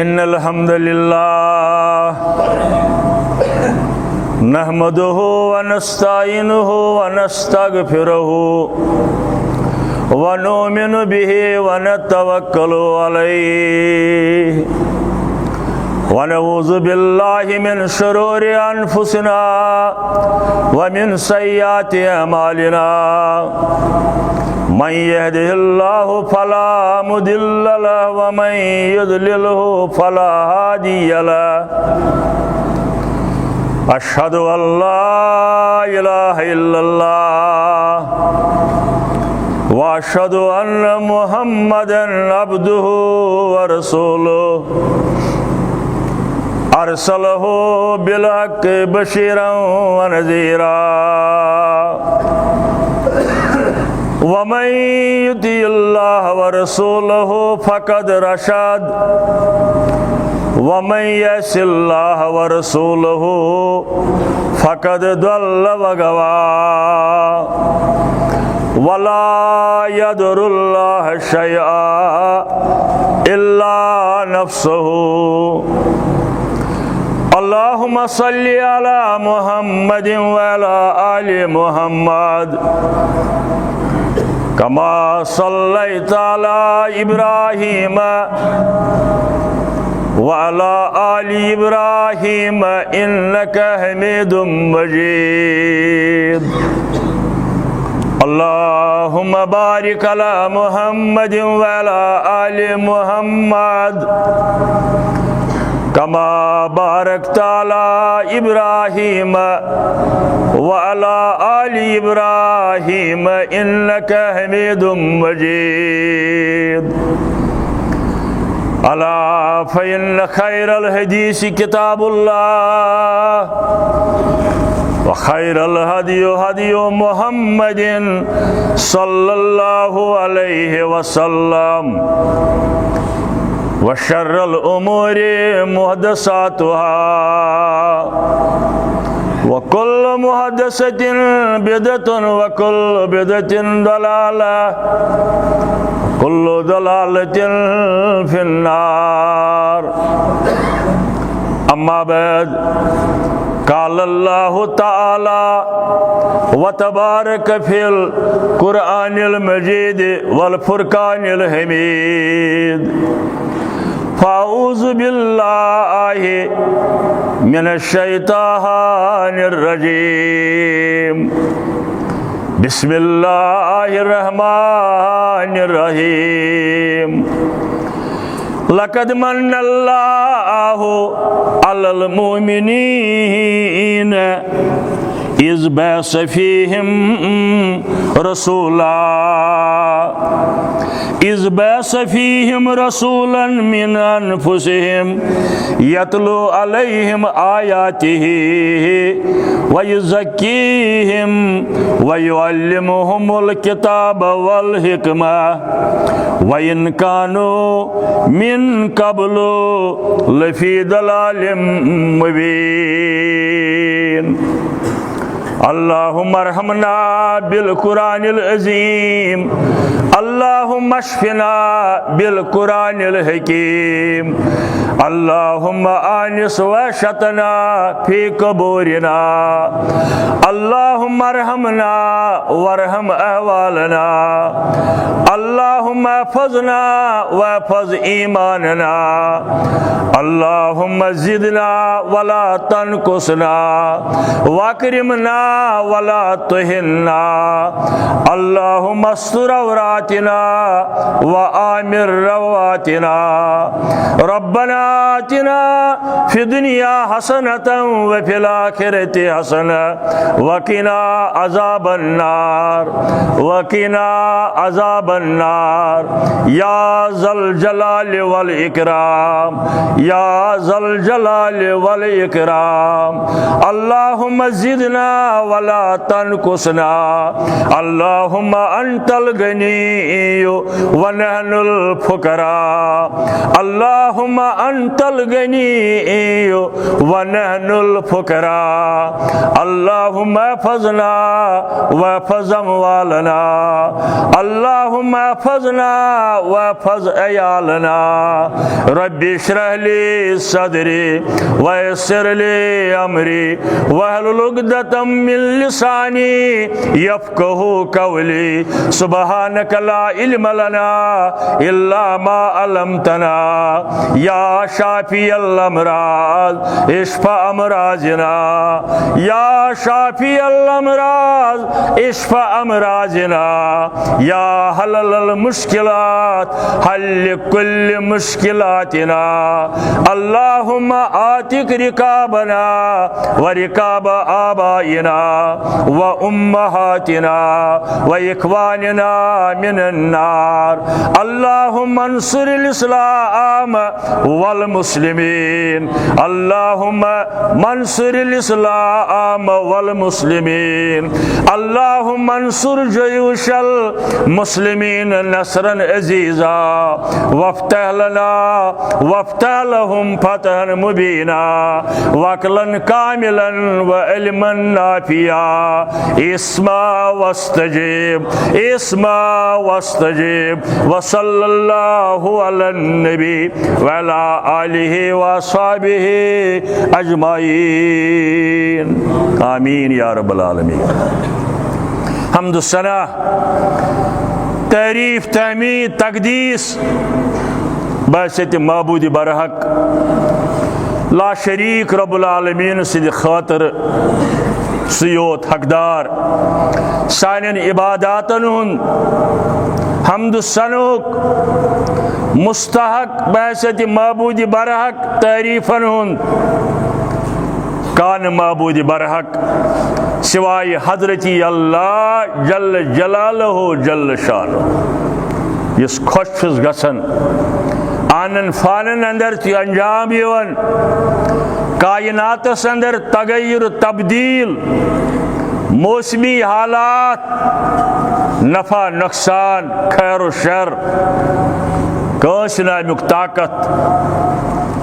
إن الحمد لله نحمده ونستعينه ونستغفره ونؤمن به ونتوكل عليه ونعوذ بالله من شرور أنفسنا ومن سيئات أعمالنا من يهده الله فلا مضل له ومن يضلله فلا هادي له أشهد أن لا إله إلا الله وأشهد أن محمدًا عبده ورسوله أرسله بالحق بشيرا ونذيرا ومن يطع الله ورسوله فقد رشد ومن يعص الله ورسوله فقد ضل وغوى ولا يضر الله شيئا إلا نفسه اللهم صل على محمد وعلى آل محمد كما صليت على إبراهيم وعلى آل إبراهيم إنك حميد مجيد اللهم بارك على محمد وعلى آل محمد كما باركت على إبراهيم وعلى آل إبراهيم إنك حميد مجيد ألا فإن خير الحديث كتاب الله وخير الهدي هدي محمد صلى الله عليه وسلم وشر الأمور محدثاتها وكل محدثة بدعة وكل بدعة ضلالة وكل ضلالة في النار أما بعد قال الله تعالى وتبارك في القرآن المجيد والفرقان الحميد فأعوذ بالله من الشيطان الرجيم بسم الله الرحمن الرحيم لقد من الله على المؤمنين إذ بعث فيهم رسولا من أنفسهم يتلو عليهم آياته ويزكيهم ويعلمهم الكتاب والحكمة وإن كانوا من قبل لفي ضلال مبين اللهم ارحمنا بالقرآن العظيم اللهم اشفنا بالقرآن الحكيم اللهم آنس وحشتنا في قبورنا اللهم ارحمنا وارحم أهوالنا اللهم احفظنا واحفظ إيماننا اللهم زدنا ولا تنقصنا واكرمنا ولا تهنا اللهم استر عوراتنا وآمن رواتنا ربنا آتنا في الدنيا حسنة وفي الآخرة حسنة وقنا عذاب النار وقنا عذاب النار يا ذا الجلال والإكرام يا ذا الجلال والإكرام اللهم زدنا ولا تنقصنا اللهم أنت الغني ونحن الفقراء اللهم أنت الغني ونحن الفقراء اللهم احفظنا واحفظ أموالنا اللهم احفظنا واحفظ عيالنا رب اشرح لي صدري ويسر لي أمري واحلل عقدة من لساني يفقهوا قولي سبحانك لا علم لنا إلا ما علمتنا يا شافي الأمراض اشف أمراضنا يا شافي الأمراض اشف أمراضنا يا حل المشكلات حل كل مشكلاتنا اللهم آتك ركابنا وركاب آبائنا وأمهاتنا وإخواننا من النار اللهم انصر الإسلام والمسلمين اللهم انصر الإسلام والمسلمين اللهم انصر جيوش المسلمين نصرا عزيزا وافتح لنا وافتح لهم فتحا مبينا وعقلا كاملا وعلما نافعا اسمع واستجب اسمع واستجب وصلى الله على النبي وعلى آله وصحبه أجمعين آمين يا رب العالمين حمد الثناء تعریف تحمید تقدیس بحثیت معبود برحق لا شریک رب العالمین سند خاطر سیوت حقدار سانین عباداتن ہن حمد الثناء مستحق بحثیت معبود برحق تعریفن ہن کان معبود برحق سوائے حضرتی اللہ جل جلالہ جل شانہ یس خوش گژھان آنن فانن اندر تی انجام یوان کائناتس اندر تغیر تبدیل موسمی حالات نفع نقصان خیر و شر کانس نامیک طاقت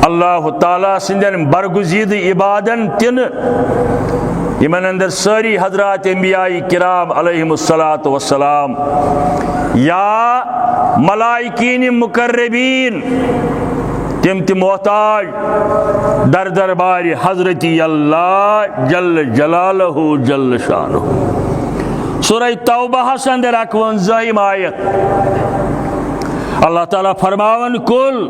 اللہ تعالیٰ سندن برگزید عبادن تن یمن اندر ساری حضرات انبیاء کرام علیہم السلام یا ملائکین مقربین تم تی محتاج در دربار حضرتی اللہ جل جلالہ جل شانہ سورہ توبہ اندر 51 آیت اللہ تعالیٰ فرماون کل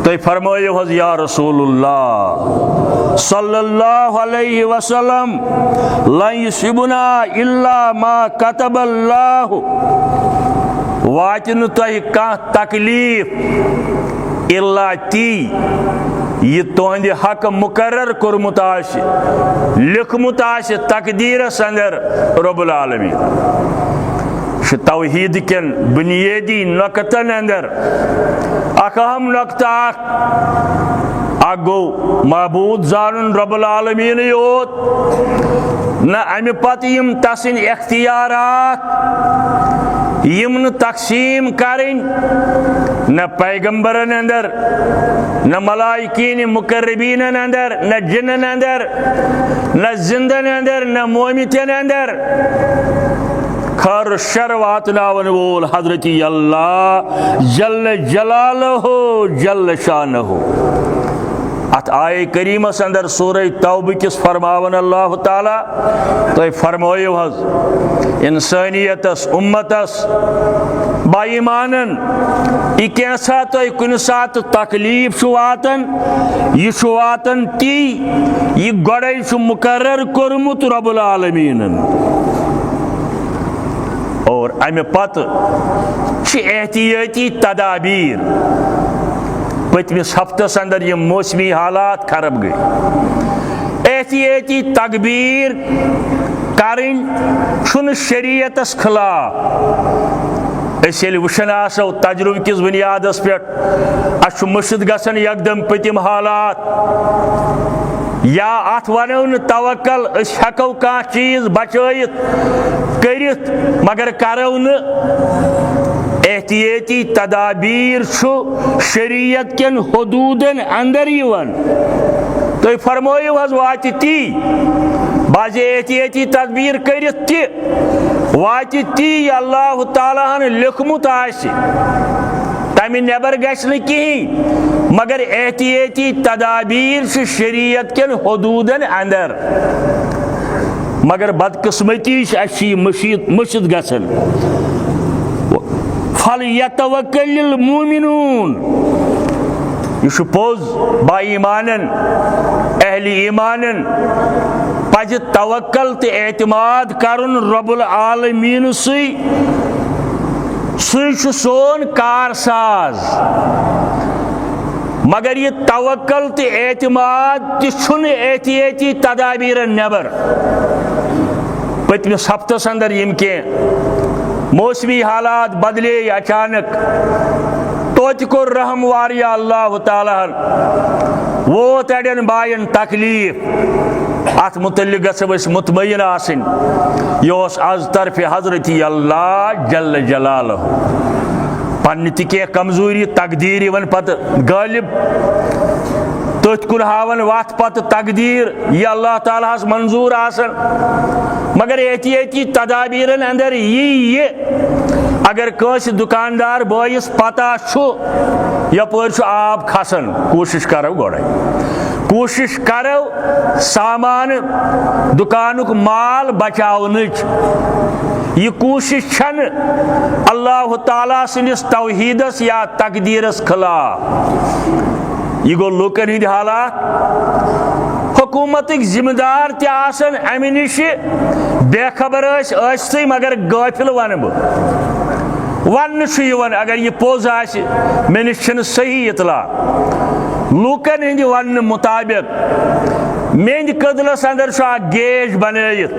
تو فرمائیو حض یا رسول اللہ صلی اللہ علیہ وسلم لن یصیبنا الا ما کتب اللہ واتن تہ کان تکلیف الا تی یہ تہند حق مقرر کورمت آسہ لکھمت آسہ تقدیرس اندر رب العالمین توحید کن بنیادی نقطن اندر اک اہم نقطہ گو معبود زانن رب العالمین یوت نہ امہ پتہ یم تسن اختیارات یم تقسیم کرن نہ پیغمبرن اندر نہ ملائکین مقربین اندر نہ جنن اندر نہ زندن اندر نہ مومتن اندر خر شر واتناون وول حضرتی اللہ جل جلالہ جل شانہ ات آئے کریمس اندر سورہ توبہ کس فرماون اللہ تعالی تو فرمائیو حض انسانیتس امتس با ایمانن یہ کیسا تو کن سات تکلیف واتن یہ واتن تی یہ گوڑے مقرر کورمت رب العالمین اور امہ پتہ احتیاطی تدابیر پتمس ہفتس اندر یہ موسمی حالات خراب گئی احتیاطی تدبیر کرن چھن شریعتس خلاف اس یل وشن آسو تجربہ کس بنیادس پہ اس مشد گژھن یکدم پتم حالات یا ات ونو نا توکل اس ہیکو کانٛہہ چیز بچائت کرت مگر کرو نا احتیاطی تدابیر شریعت کن حدودن اندر یوان تو فرمائیو حض وات تی بعض احتیاطی تدبیر کرت تی وات تی اللہ تعالیٰ ہن لکھمت آسی تمہ نبر گژھِ نہٕ کِہیٖنۍ مگر احتیاطی تدابیر شریعت کن حدودن اندر مگر بدقسمتی اَسہِ چھِ یہِ مٔشِد گژھان فَلْيَتَوَكَّلِ الْمُؤْمِنُونَ یہ چھُ پوٚز با ایمانن اہل ایمانن پزِ توکل تہٕ اعتماد کرُن رب العالمیٖن سٕے چھُ سون کار ساز مگر یہ توکل تہٕ اعتماد تہِ چھُنہٕ احتیاطی تدابیٖرن نٮ۪بر پٔتمِس ہفتس اندر یم کینٛہہ موسمی حالات بدلے اچانک توتہِ کوٚر رحم واریاہ اللہ تعالیٰ ہن ووت اڑین بایَن تکلیف ات متعلق گژھو أسۍ مطمئن آسٕنۍ یہِ اوس از طرفِ حضرت اللہ جل جلالہ پننہِ تہِ کینٛہہ کمزوری تقدیٖر یِوان پتہٕ غٲلب تٔتھۍ کُن ہاوان وتھ پتہٕ تقدیٖر یہِ اللہ تعالیٰ ہس منظوٗر آسان مگر احتیاطی تدابیٖرن اندر یہِ اگر کٲنٛسہِ دُکاندار بٲیِس پتہ چھُ یپٲرۍ چھُ آب کھسان کوٗشش کرو گۄڈے کوٗشش کرو سامان دُکانُک مال بچاونٕچ یہ کوٗشش چھنہٕ اللہ تعالیٰ سٕنٛدِس توحیٖدس یا تقدیٖرس خلاف یہ گوٚو لُکن ہٕنٛدۍ حالات حکوٗمتٕکۍ ذمہٕ دار تہِ آسان امہِ نِش بے خبر ٲسۍتھٕے مگر غٲفِل ونہٕ بہٕ وننہٕ چھُ یِوان اگر یہ پوٚز آسہِ مےٚ نِش چھنہٕ صحیح اطلاع لوٗکن ہٕنٛدِ وننہٕ مُطابق میٚنٛدِ کٔدلس اندر چھُ اکھ گیج بنٲیِتھ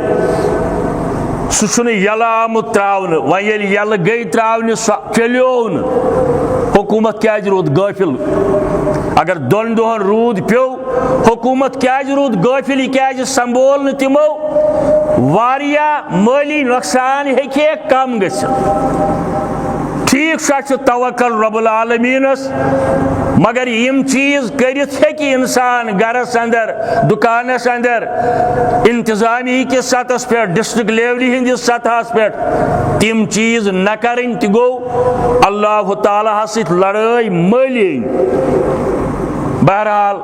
سُہ چھُنہٕ یلہٕ آمُت تراونہٕ وۄنۍ ییٚلہِ یلہٕ گٔے تراونہِ سُہ چلیو نہٕ حکوٗمت کیازِ روٗد غٲفِل اگر دۄن دۄہن روٗد پیوٚو حکوٗمت کیازِ روٗد غٲفِل یہِ کیازِ سمبول نہٕ تِمو واریاہ مٲلی نۄقصان ہیٚکہِ ہے کم گٔژھِتھ ٹھیٖک چھُ اَسہِ چھُ توکل رب العالمیٖنس مگر یم چیٖز کٔرِتھ ہیٚکہِ انسان گرس اندر دُکانس اندر انتظامی کِس سطحس پٮ۪ٹھ ڈسٹرکٹ لیولہِ ہِنٛدِس سطحس پٮ۪ٹھ تِم چیٖز نہ کرٕنۍ تہِ گوٚو اللہ تعالیٰ ہس سۭتۍ لڑٲے مٲلی بہرحال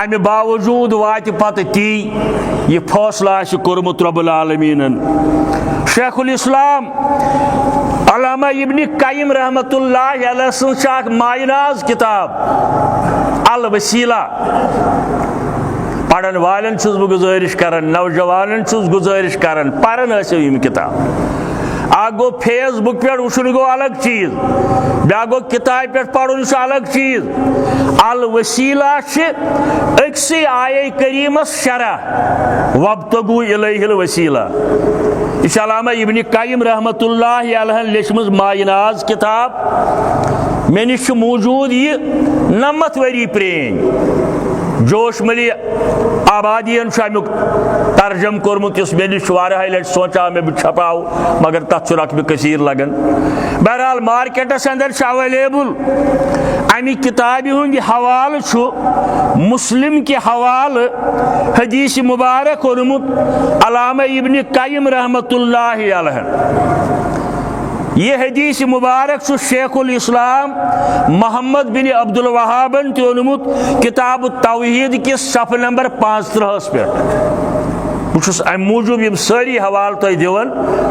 امہِ باوجوٗد واتہِ پتہٕ تی یہ فٲصلہٕ آسہِ کوٚرمُت رب العالمیٖنن شیخ الاسلام علامہ ابن قیم رحمۃ اللہ علیہ سٕنٛز چھِ اکھ مایناز کتاب الوسیلہ پرن والٮ۪ن چھُس بہٕ گُزٲرِش کران نوجوانن چھُس گُزٲرِش کران پرن ٲسِو یِم کتاب اکھ گوٚو فیس بُک پٮ۪ٹھ وٕچھُن گوٚو الگ چیٖز بیاکھ گوٚو کتابہِ پٮ۪ٹھ پرُن چھُ الگ چیٖز الوسیلہ چھِ أکسٕے آیے کریٖمس شرح وابتغوا الیہ الوسیلہ یہ چھِ علامہ ابن قیم رحمۃ اللہ علیہ لیچھمٕژ مایناز کتاب مےٚ نِش چھُ موٗجوٗد یہِ 90 ؤری پرٛٲنۍ جوش ملی آبادین چھُ امیُک ترجم کوٚرمُت یُس مےٚ نِش چھُ واریاہہِ لٹہِ سونٛچاو مےٚ بہٕ چھپاو مگر تتھ چھُ رقمہِ کثیٖر لگان بہرحال مارکیٹس اندر چھُ اویلیبل امہِ کتابہِ ہُنٛد حوالہٕ چھُ مسلم کہِ حوالہٕ حدیث مبارک اوٚنمُت علامہ ابن قیم رحمۃ اللہ علیہ یہ حدیث مبارک چھُ شیخ الاسلام محمد بن عبد الوہابن تہِ اوٚنمُت کتاب التوحید کِس صفحہ نمبر 35 پٮ۪ٹھ بہٕ چھُس امہِ موٗجوٗب یِم سٲری حوالہٕ تۄہہِ دِوان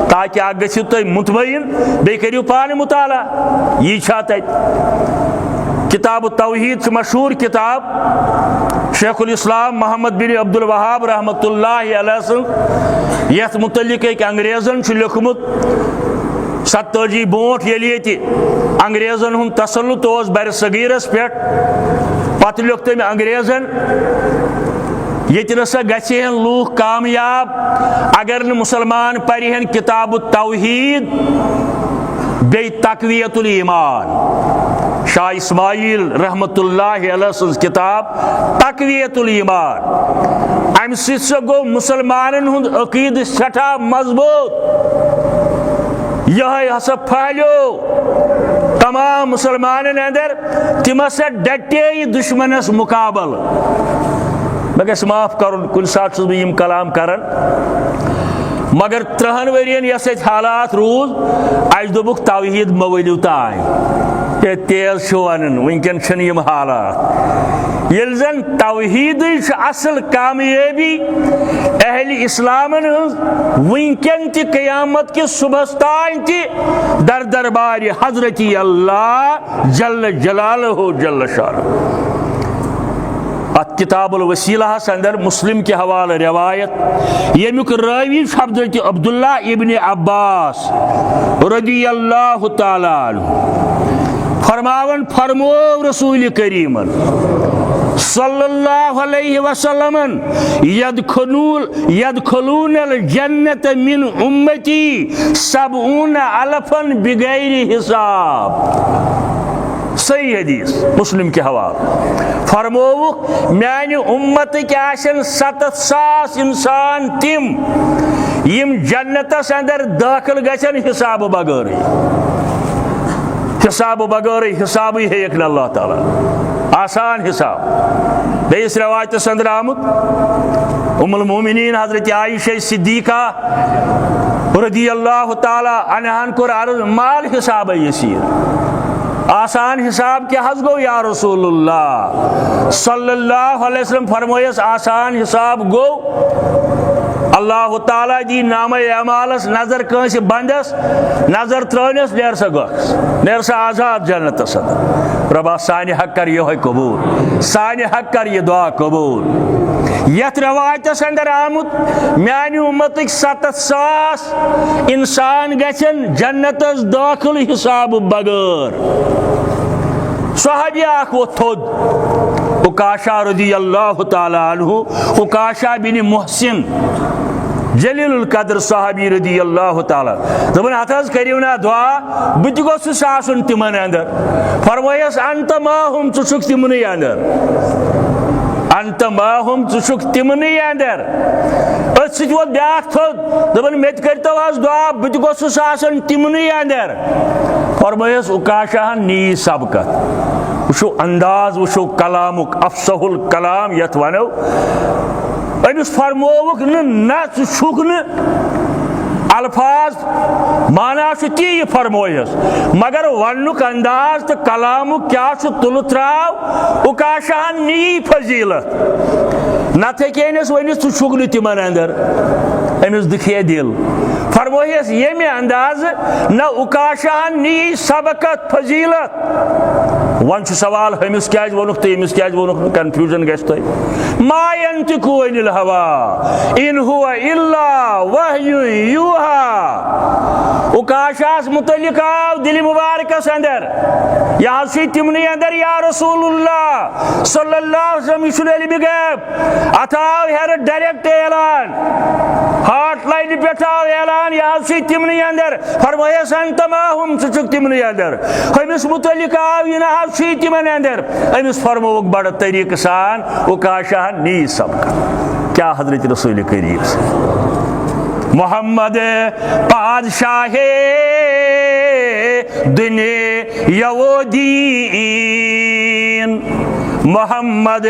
تاکہِ اکھ گٔژھِو تُہۍ مطمئن بیٚیہِ کٔرِو پانہٕ مطالعہ یی چھا تتہِ کتاب التوحید چھِ مشہوٗر کتاب شیخ الاسلام محمد بن عبد الوہاب رحمۃ اللہ علیہ سٕنٛز یتھ متعلق أکۍ انگریزن چھُ لیوٚکھمُت 47 برونٛٹھ ییٚلہِ ییٚتہِ انگریزن ہُنٛد تسلط اوس برِ صغیٖرس پٮ۪ٹھ پتہٕ لیوٚکھ تٔمۍ انگریزن ییٚتہِ نسا گژھِ ہن لوٗکھ کامیاب اگر نہٕ مُسلمان پرِ ہن کتاب التوحید بیٚیہِ تقویت الایمان شاہ اسماعیل رحمۃ اللہ علیہ سٕنٛز کتاب تقویت الایمان امہِ سۭتۍ سا گوٚو مُسلمانن ہُنٛد عقیٖدٕ سٮ۪ٹھاہ مضبوٗط یہ ہسا پھالیو تمام مسلمانن اندر تم ہسا ڈٹے یہ دشمنس مقابل میں گھس معاف کرن کن سات چھس بہ یم کلام کران مگر 3 ورین یس حالات روز اس دوبک توحید مولو تائیں تیز چھو ونن ونکن چھن یم حالات یل زن توحید اصل کامیابی اہل اسلامن ونکن تی قیامت کے صبح تائیں تی در دربار حضرت اللہ جل جلالہ جل شانہ ات کتاب الوسیلہ اندر مسلم کے حوالہ روایت یمیک راوی حضرت عبداللہ ابن عباس رضی اللہ تعالی عنہ فرماون فرمو رسول کریم صلی اللہ علیہ وسلم یدخلون الجنت من امتی 70,000 بغیر حساب صحیح حدیث مسلم کے حوالہ فرموک میانی امت کے آشن 7,000 انسان تم یم جنتس اندر داخل گچن حساب بغیر حساب ہی ہے یکن اللہ تعالی آسان حساب بیس روایت اندر آمد ام المومنین حضرت عائشہ صدیقہ رضی اللہ تعالی عنہان کو عرض مال حساب یسیر آسان حساب کیا حض گو یا رسول اللہ صلی اللہ علیہ وسلم فرمویس آسان حساب گو اللہ تعالیٰ دی نام اعمالس نظر کنس بندس نظر ترونس نیر سا گوس نیر سا آزاد جنت صدر ربا سانی حق کر یہ قبول سانی حق کر یہ دعا قبول یت روایت اندر آمد میانی امتک 7,000 انسان گچن جنت داخل حساب بغیر صحابی آخ وہ تھود عکاشہ رضی اللہ تعالی عنہ عکاشہ بن محسن جلیل القدر صحابی رضی اللہ تعالی دبن ہتھس کریونا دعا بت گوس ساسن تمن اندر فرمایس انت ماہم ژھک تمنی اندر انت ماہم ژھک تمنی اندر ات سۭتۍ ووت بیاکھ تھوٚد دپن مےٚ تہِ کٔرۍتو آز دعا بہٕ تہِ گوٚژھُس آسن تمنی اندر فرمایس عکاشہن نی سبقت وچھو انداز وچھو کلامک افصح الکلام یتھ ونو امس فرموک نہ ژھک نہ الفاظ مانا تی فرمویس مگر ونک انداز تو کلامک کیا تل تراو عکاشہن نی فضیلت نت ہس ونس ژھک نہ تمن اندر امس دکھے دل فرمویس یمہ انداز نہ عکاشہن نی سبقت فضیلت ون سوال ہمس کیا ونک تو امس کیا ونک کنفیوژن گھس تہ ما ينطق عن الهوى ان هو الا وحی یوحى عکاشاس متعلق آو دل مبارکس اندر یا تمنی اندر یا رسول اللہ صلی اللہ علیہ وسلم یہ علم غیب اتاو ہر ڈائریکٹ اعلان ہاٹ لائن پہ آو اعلان یا تمنی اندر فرمایا انت ماہم ژھک تمنی اندر ہمس متعلق آو یہ تمن اندر امس فرموک بڑ طریقہ سان عکاشہن نی سبقت کیا حضرت رسول کریم محمد پادشاہ دنیا و دین محمد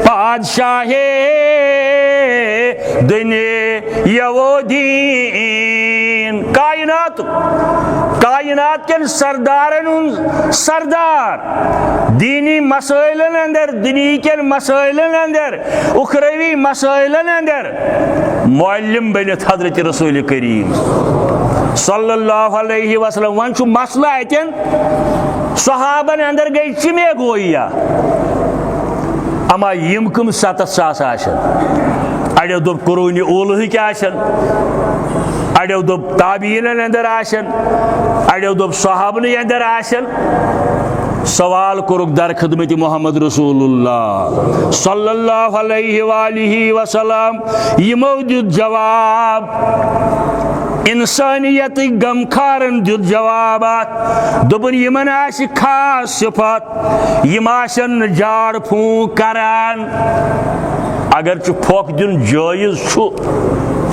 پادشاہ دنیا و دین کائنات کے سردارن سردار دینی مسائلن اندر دینی کے مسائلن اندر اخروی مسائلن اندر معلم بنت حضرت رسول کریم صلی اللہ علیہ وسلم ون مسئلہ اتن صحابن اندر گئی چمے گویا اما یم کم 7,000 آشن اڑیو دب قرون اولہ کیا آشن اڑیو دب تابعین اندر آشن اڑیو دب صحابن اندر آشن سوال کرک در خدمت محمد رسول اللہ صلی اللہ علیہ وآلہ وسلم یمو دیت جواب انسانیت غمخارن دیت جوابات دبن یمن آش خاص صفات یم آشن جاڑ پھونک کران اگر چھ پھوک دن جائز چھو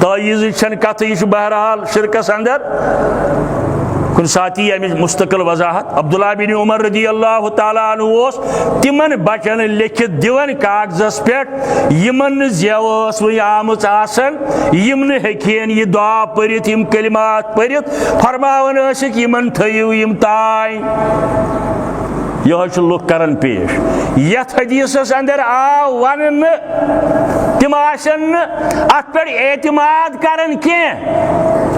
تائز چھن کتھ یہ بہرحال شرکس اندر کن ساتھی امچ مستقل وضاحت عبداللہ بن عمر رضی اللہ تعالیٰ عنہ تمن بچن لکھت دیون کاغذس پہ یمن زیو وی آمت آسن یم ہیکین یہ دعا پرت یم کلمات پرت فرماون ٲسِکھ یمن تھٲیِو یم تانۍ یہ لُکھ کران پیش یتھ حدیثس اندر آو ون تم آسن ات پہ اعتماد کران کی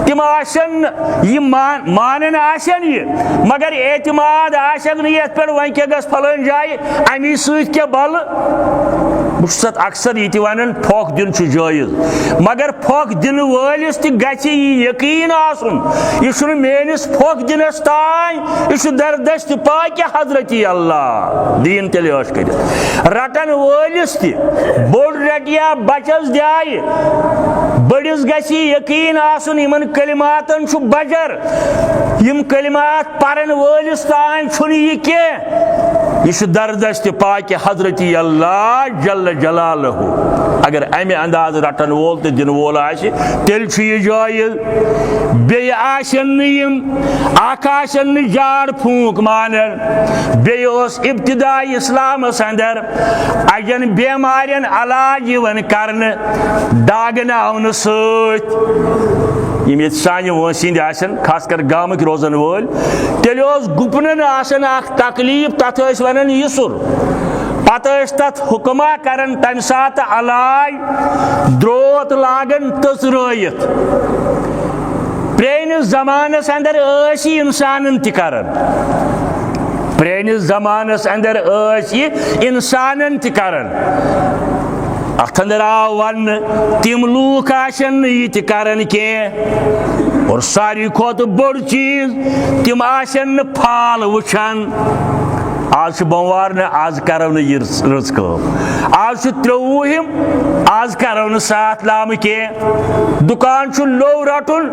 تم آسن یہ مانن آسن یہ مگر اعتماد آسن یت پہ وۄنۍ کیٛاہ گژھِ فلٲنۍ جایہِ امی سۭتۍ کیٛاہ بلہٕ بہٕ چھُس اتھ اکثر یہ تہِ ونان پھۄکھ دیُن چھُ جٲیز مگر پھۄکھ دِنہٕ وٲلِس تہِ گژھِ یہِ یقیٖن آسُن یہِ چھُنہٕ میٲنِس پھۄکھ دِنس تانۍ یہِ چھُ دردست پاکہِ حضرتی اللہ دیٖن تیٚلہِ ٲش کٔرِتھ رٹن وٲلِس تہِ بوٚڑ رٹہِ یا بچس دِیایہِ بٔڑِس گژھِ یہِ یقیٖن آسُن یِمن کلماتن چھُ بجر یم کلمات پرن وٲلِس تانۍ چھُنہٕ یہِ کینٛہہ یہ دردست پاکہِ حضرتی اللہ جل جلالہ اگر امہ انداز رٹن وول تو دن وول آسہِ تیٚلہِ چھُ یہ جٲیز بیٚیہِ آسن نہٕ یم اکھ آسن نہٕ جاڑ پھونٛک مانن بیٚیہِ اوس ابتدائی اسلامس اندر اجن بیمارین علاج یِوان کرنہٕ داگناونہٕ سۭتۍ یم ییٚتہِ سانہِ وٲنٛسہِ ہٕنٛدۍ آسن خاص کر گامٕکۍ روزن وٲلۍ تیٚلہِ اوس گُپنن آسان اکھ تکلیٖف تتھ ٲسۍ ونان یسُر پتہٕ ٲسۍ تتھ حُکما کران تمہِ ساتہٕ علاج درٛوت لاگان تٔژرٲیِتھ پرٛٲنِس زمانس اندر ٲسۍ یہِ انسانن تہِ کران پرٛٲنِس زمانس اندر ٲسۍ یہِ انسانن تہِ کران اتھ اندر آو وننہٕ تِم لوٗکھ آسن نہٕ یہِ تہِ کران کینٛہہ اور ساروی کھۄتہٕ بوٚڑ چیٖز تِم آسن نہٕ پھال وٕچھان آز چھُ بوموار نہٕ آز کرو نہٕ یہِ رٕژ کٲم آز چھُ 23 آز کرو نہٕ ساتھ لامہٕ کینٛہہ دُکان چھُ لوٚو رٹُن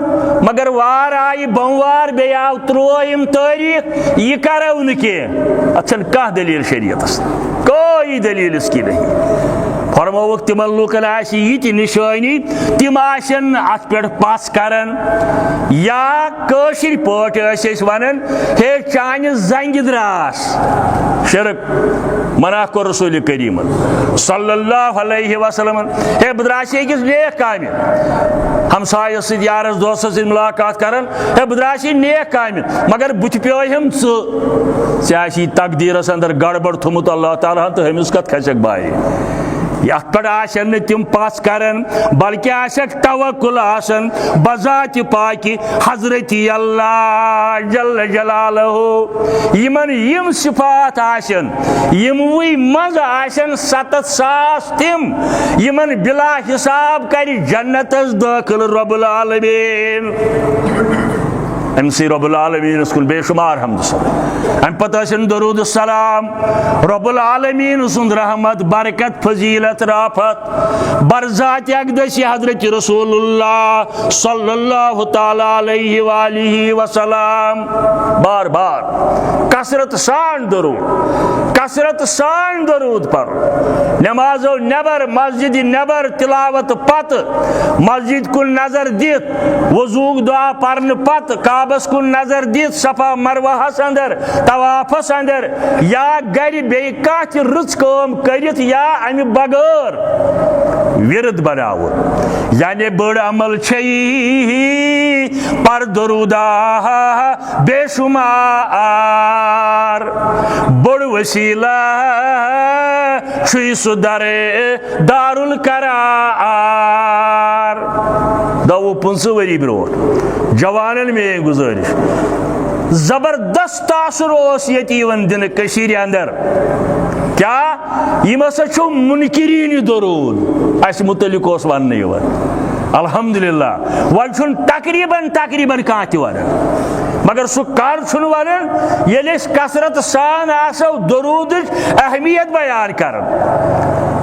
مگر وار آیہِ بوموار بیٚیہِ آو 23 تٲریٖخ یہِ کرو نہٕ کینٛہہ اتھ چھنہٕ کانٛہہ دٔلیٖل شریعتس کوئی دٔلیٖل اس کی نہیں فرمووُکھ تمن لوٗکن آسہِ یہِ تہِ نِشٲنی تِم آسن نہٕ اتھ پٮ۪ٹھ پژھ کران یا کٲشِر پٲٹھۍ ٲسۍ أسۍ ونان ہے چانہِ زنگہِ دراس شرک منع کوٚر رسول کریٖمن صلی اللہ علیہ وسلم ہے بہٕ درٛاس أکِس نیک کامہِ ہمسایس سۭتۍ یارس دوستس سۭتۍ مُلاقات کران ہے بہٕ درٛاس نیک کامہِ مگر بُتھِ پیوٚیِم ژٕ آسی تقدیٖرس اندر گڑبڑ تھوٚمُت اللہ تعالیٰ ہن تہٕ ہُمِس کتھ کھسکھ بایہِ یتھ پٮ۪ٹھ آسن نہٕ تِم پژھ کران بلکہ آسکھ توکل آسان بذاتِ پاکہِ حضرتی اللہ جل جلالہ یمن یم صفات آسن یموٕے منٛز آسن 7,000 تِم یمن بلا حساب کرِ جنتس دٲخل رب العالمین امسی رب العالمین کن بے شمار حمد صلی ام پتہ ٲسِن درود السلام رب العالمین سند رحمت برکت فضیلت رافت برذات اقدس حضرت رسول اللہ صلی اللہ تعالی علیہ وآلہ وسلم بار بار کثرت سان درود پر نمازو نبر مسجد نبر تلاوت پت مسجد کن نظر دِتھ وضوٗک دعا پرن پت کعبس کن نظر دِتھ صفا مروہس اندر طوافس اندر یا گھر بیٚیہِ کانٛہہ تہِ رٕژ کٲم کٔرِتھ یا امہِ بغٲر ورد بناوُن یعنی بٔڑ عمل چھے پر درودہ بے شمار بوٚڑ وسیلہ چھُے سُہ دارالقرار 15 ؤری برونٛٹھ جوانن میٲنۍ گُزٲرِش زبردست تاثر اوس ییٚتہِ یِوان دِنہٕ کٔشیٖرِ اندر کیٛاہ یِم ہسا چھُ مُنکِریٖنہِ درود اَسہِ مُتعلق اوس وننہٕ یِوان الحمدللہ وۄنۍ چھُنہٕ تقریٖباً کانٛہہ تہِ ونان مگر سُہ کر چھُنہٕ ونان ییٚلہِ أسۍ کثرت سان آسو درودٕچ اہمیت بیان کران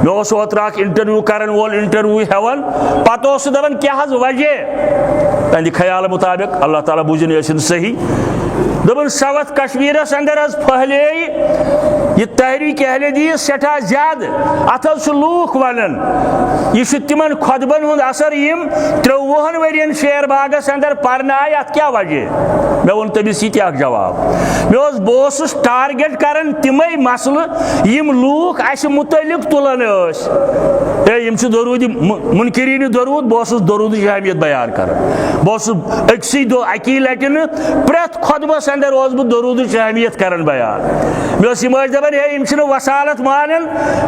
مےٚ اوس اوترٕ اکھ انٹرویو کرن وول انٹرویو ہیوان پتہٕ اوس سُہ دپان کیٛاہ حظ وجہ تہنٛدِ خیال مطابق اللہ تعالیٰ بوٗزِن ٲسِن صحیح دبن ساوتھ کشمیرس اندر پھہلے یہ تحریک اہل حدیث سٹھا زیادہ ات لوک ونان یہ تمن خطبن ہند اثر یم 53 ورین شیر باغس اندر پرنا آئی ات کیا وجہ مے ون تمس یہ جواب بہس ٹارگیٹ کران تمے مسئلہ یم لوک اس متعلق تلان یم درود منکرین درود بہس درود اہمیت بیان کران بہس اکسی دو اکی لٹن پریت خطبس اندر بہ درود اہمیت کران بیان مے دپان یم وسالت مانن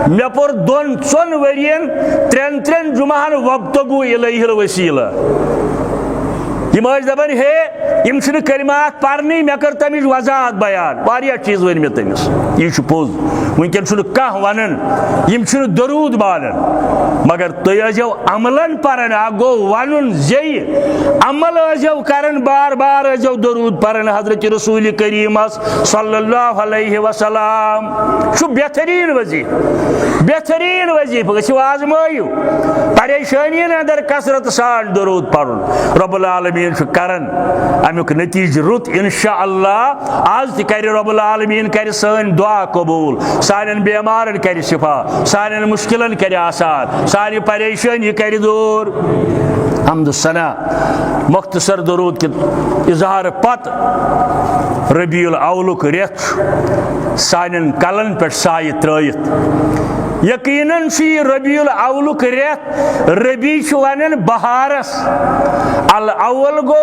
مے پور 2 ورین 3 جمعہن وابتغوا الیہ الوسیلہ یم دپان یم کلمات پرنی مے کر تمچ وضاحت بیان واریاہ چیز ون مے تمس یہ پوز ونکن کھانا ونان یم درود مانن مگر تھی ٲسۍزیو عملن پران گو ون زی عمل ٲسۍزیو کران بار بار ٲسۍزیو درود پران حضرت رسول کریمس صلی اللہ علیہ وسلم بہترین وظیفہ گژھِو آزمٲیِو پریشٲنین اندر کثرت سان درود پرن رب العالمین کران امیک نتیجہ رت انشاء اللہ آز تہ کر رب العالمین کر سن دعا قبول سان بیمارن کر شفا سان مشکلن کر آسان سان پریشانی کر دور حمد ثنا مختصر درود کے اظہار پت ربیع الاولک ریت سان کلن پہ سایہ ترائیت یقیناً ربیع الاولک ریت ربی ونان بہارس الاول گو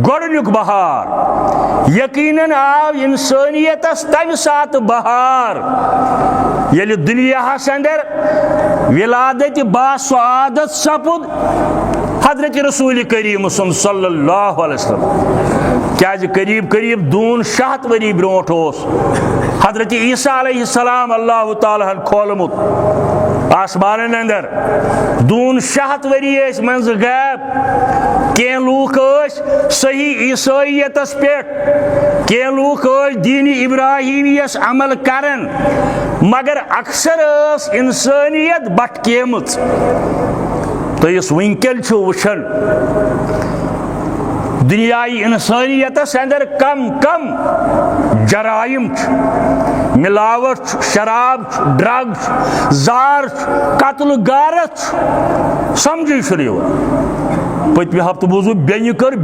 گۄڈنیُک بہار یقیناً آو انسانیتس تمہ سات بہار یل دنیاہس اندر ولادت باسعادت سپد حضرت رسول کریم صلی اللہ علیہ وسلم کیاز قریب 200 ؤری برونٹھ حضرت عیسیٰ علیہ السلام اللہ تعالیٰ کھولمت آسمان اندر 200 ؤری منز غیب کی لوک صحیح عیسائیتس پہ کی لوک دین ابراہیمیس عمل کرن مگر اکثر انسانیت بٹکیمت تیس ونکل وچھن دنیای انسانیتس اندر کم جرائم ملاوٹ شراب ڈرگ زار قتل غارت سمجھی شریو پتمہ ہفتہ بوزو بین کر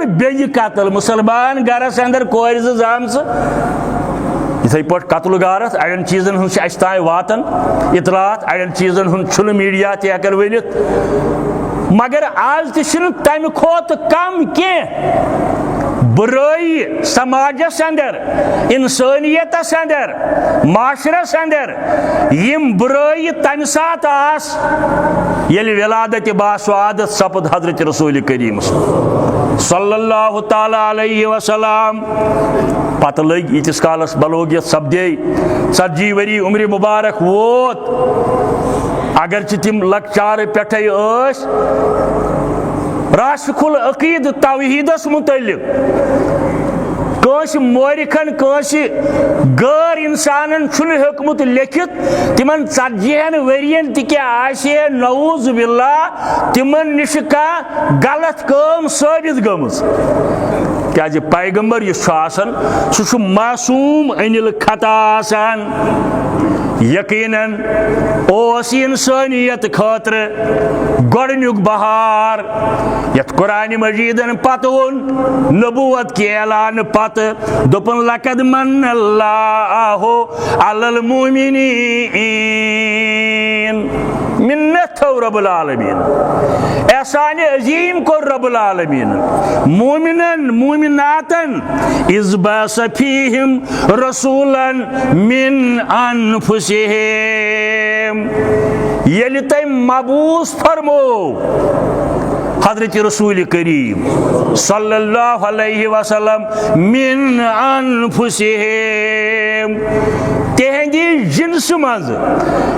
بین قتل مسلمان گرس اندر کور زامس اتھے پہ قتل غارت اڑین چیزن ہن اس تائیں واتن اطلاعات اڑین چیزن ہن میڈیا تہ ہیکن ونت مگر آج تہ تمہ کھوت کم کی برائی سماجس اندر انسانیتس اندر معاشرس اندر یم برائی تمہ سات آس یل ولادت باسعادت سپد حضرت رسول کریم صلی اللہ تعالی علیہ وسلم پتہ لگ یتس کالس بلوغیت سپدے 40 ؤری عمر مبارک ووت اگرچہ تم لکچار پٹھے راسخ العقید توحیدس متعلق مورکھن غیر انسانن ہیوکمت لکھت تمن 40 ورین تہ نعوذ باللہ تمن نش غلط کام ثابت گمز کیازِ پیغمبر یس سہ معصوم انل خطا آسان یقیناً اوس انسانیت خاطر گۄڈنیُک بہار یتھ قرآن مجیدن پتہ وون نبوت کے اعلان پتہ دوپن لقد من اللہ علی المؤمنین منت تھو رب العالمین احسان عظیم کو رب العالمین مومنن مومناتن اذ بعث فیہم رسولا من انفسہم یل تم مبعوث فرمو حضرت رسول کریم صلی اللہ علیہ وسلم من انفسہم تہندی جنس مز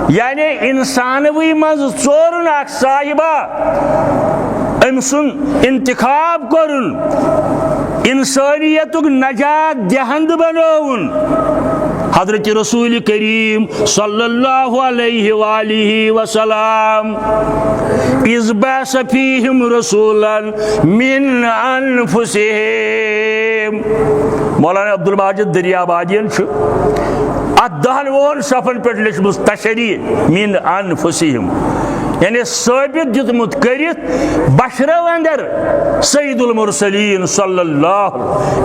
یعنی انسانوی مز ژورن اخ صاحبہ ام سن انتخاب کرن انسانیتک نجات دہند بنون حضرت رسول کریم صلی اللہ علیہ وآلہ وسلم اذ بعث فیہم رسولا من انفسہم. مولانا عبدالماجد دریابادیَن چھُ اتھ 10 وُہن صفن پہ لیچھمٕژ تشریح من انفسہم، یعنی ثابت دیتمت کرت بشرو اندر سید المرسلین صلی اللہ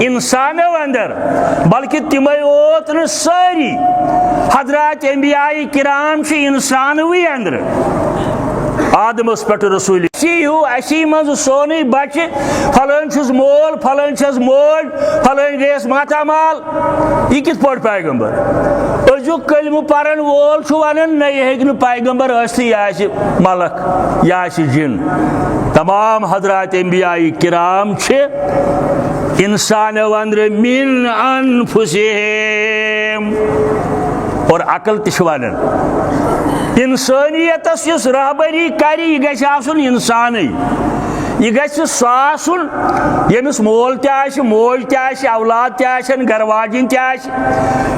انسانو اندر، بلکہ تمے اوت ن ساری حضرات انبیاء کرام چھ انسانوی اندر. آدمس پہ رسول اسی مز سونی بچہ فلان چھس مول فلان چھس موج فلان گیس ماتامال، یہ کت پہ پیغمبر؟ ازیک کلمہ پرن وول چھ ونان نہ یہ ہیکہ پیغمبر ٲسِتھ، یہ آسہِ ملک یہ آسہِ جن. تمام حضرات انبیاء کرام چھ انسانو اندر من انفسہم. اور عقل تہ ونان انسانیتس یس رہبری کری یہ گژھِ آسُن انسانے، یہ گژھِ سُہ آسُن ییٚمِس مول تہِ آسہِ موج تہِ آسہِ اولاد تہِ آسن گھر واجِنۍ تہِ آسہِ،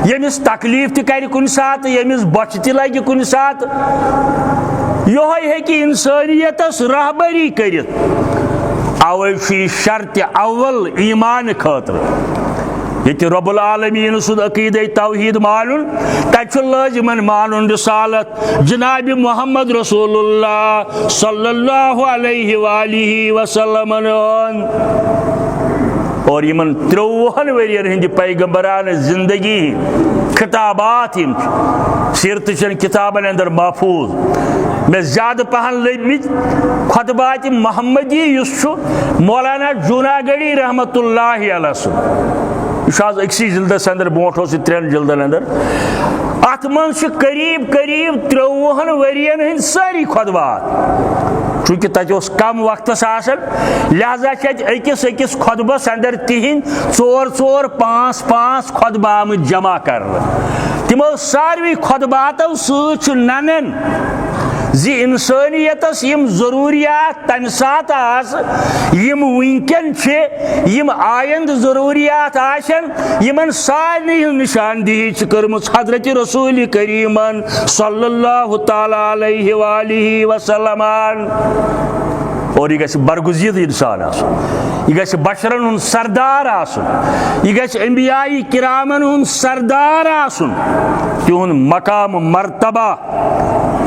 ییٚمِس تکلیف تہِ کرِ کُنہِ ساتہٕ ییٚمِس بۄچھِ تہِ لگہِ کُنہِ ساتہٕ، یہوے ہیکہِ انسانیتس رہبری کٔرِتھ. اوے چھُ یہِ شرطِ اول ایمان خٲطرٕ. یہ رب العالمین سد عقیدہ توحید مانن تب لازمن مانن رسالت جناب محمد رسول اللہ صلی اللہ علیہ وآلہ وسلم. اور یمن 30 ورین ہند پیغمبران زندگی خطابات سیرت چن کتابن اندر محفوظ. میں زیادہ پہن لبمت خطبات محمدی یس مولانا جوناگڑی رحمت اللہ علیہ یہ اکسی جلدس اندر بروٹ 3 جلدن اندر. ات من قریب قریب 30 ورین ہند ساری خطبات، چونکہ تک کم وقتس آسان لہذا اکس اکس خطبس اندر تہند 4 5 5 خطبہ آمت جمع کرنے. تمو ساروی خطباتو ست ننن زی انسانیتس یم ضروریات تمہ سات یم ونکن چھ یم آئند ضروریات آشن یمن سارنی نشاندہی کرمز حضرت رسول کریم صلی اللہ تعالی علیہ وآلہ وسلم. اور یہ گژھِ برگزید انسان آسن، یہ گژھِ بشرن ہن سردار آسن، یہ گژھِ انبیاء کرامن ہن سردار آسن. تہند مقام مرتبہ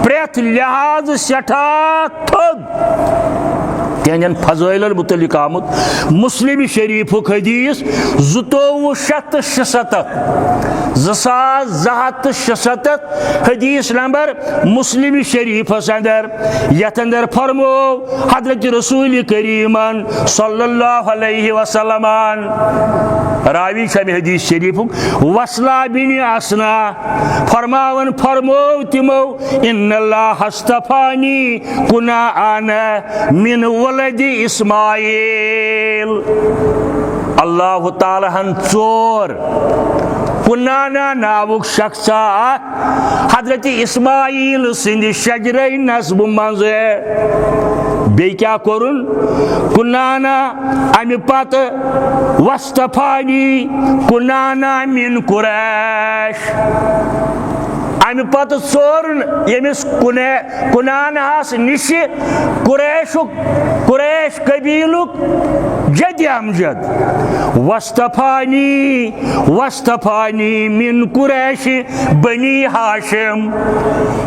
پریت لحاظ سٹھا تھد. تہندین فضائل متعلق آمت مسلم شریف حدیث 2276 2276 حدیث نمبر مسلم شریف اندر، یت اندر فرمو حضرت رسول کریم صلی اللہ علیہ وسلم راوی شمی حدیث شریف وصلہ بن اسنا فرمو تمو ان اللہ اصطفانی کنا انا من ولد اسماعیل. اللہ تعالی ہن 4 کنانا ناوک شخصا حضرت اسماعیل سند شجرہ نسب منز بی کیا کرن کنانا امی پت وصطفانی کنانا من قریش. امہ پتہ ژورن یمس کنانہس نش قریش قبیلک جد امجد وصطفانی من قریش بنی ہاشم.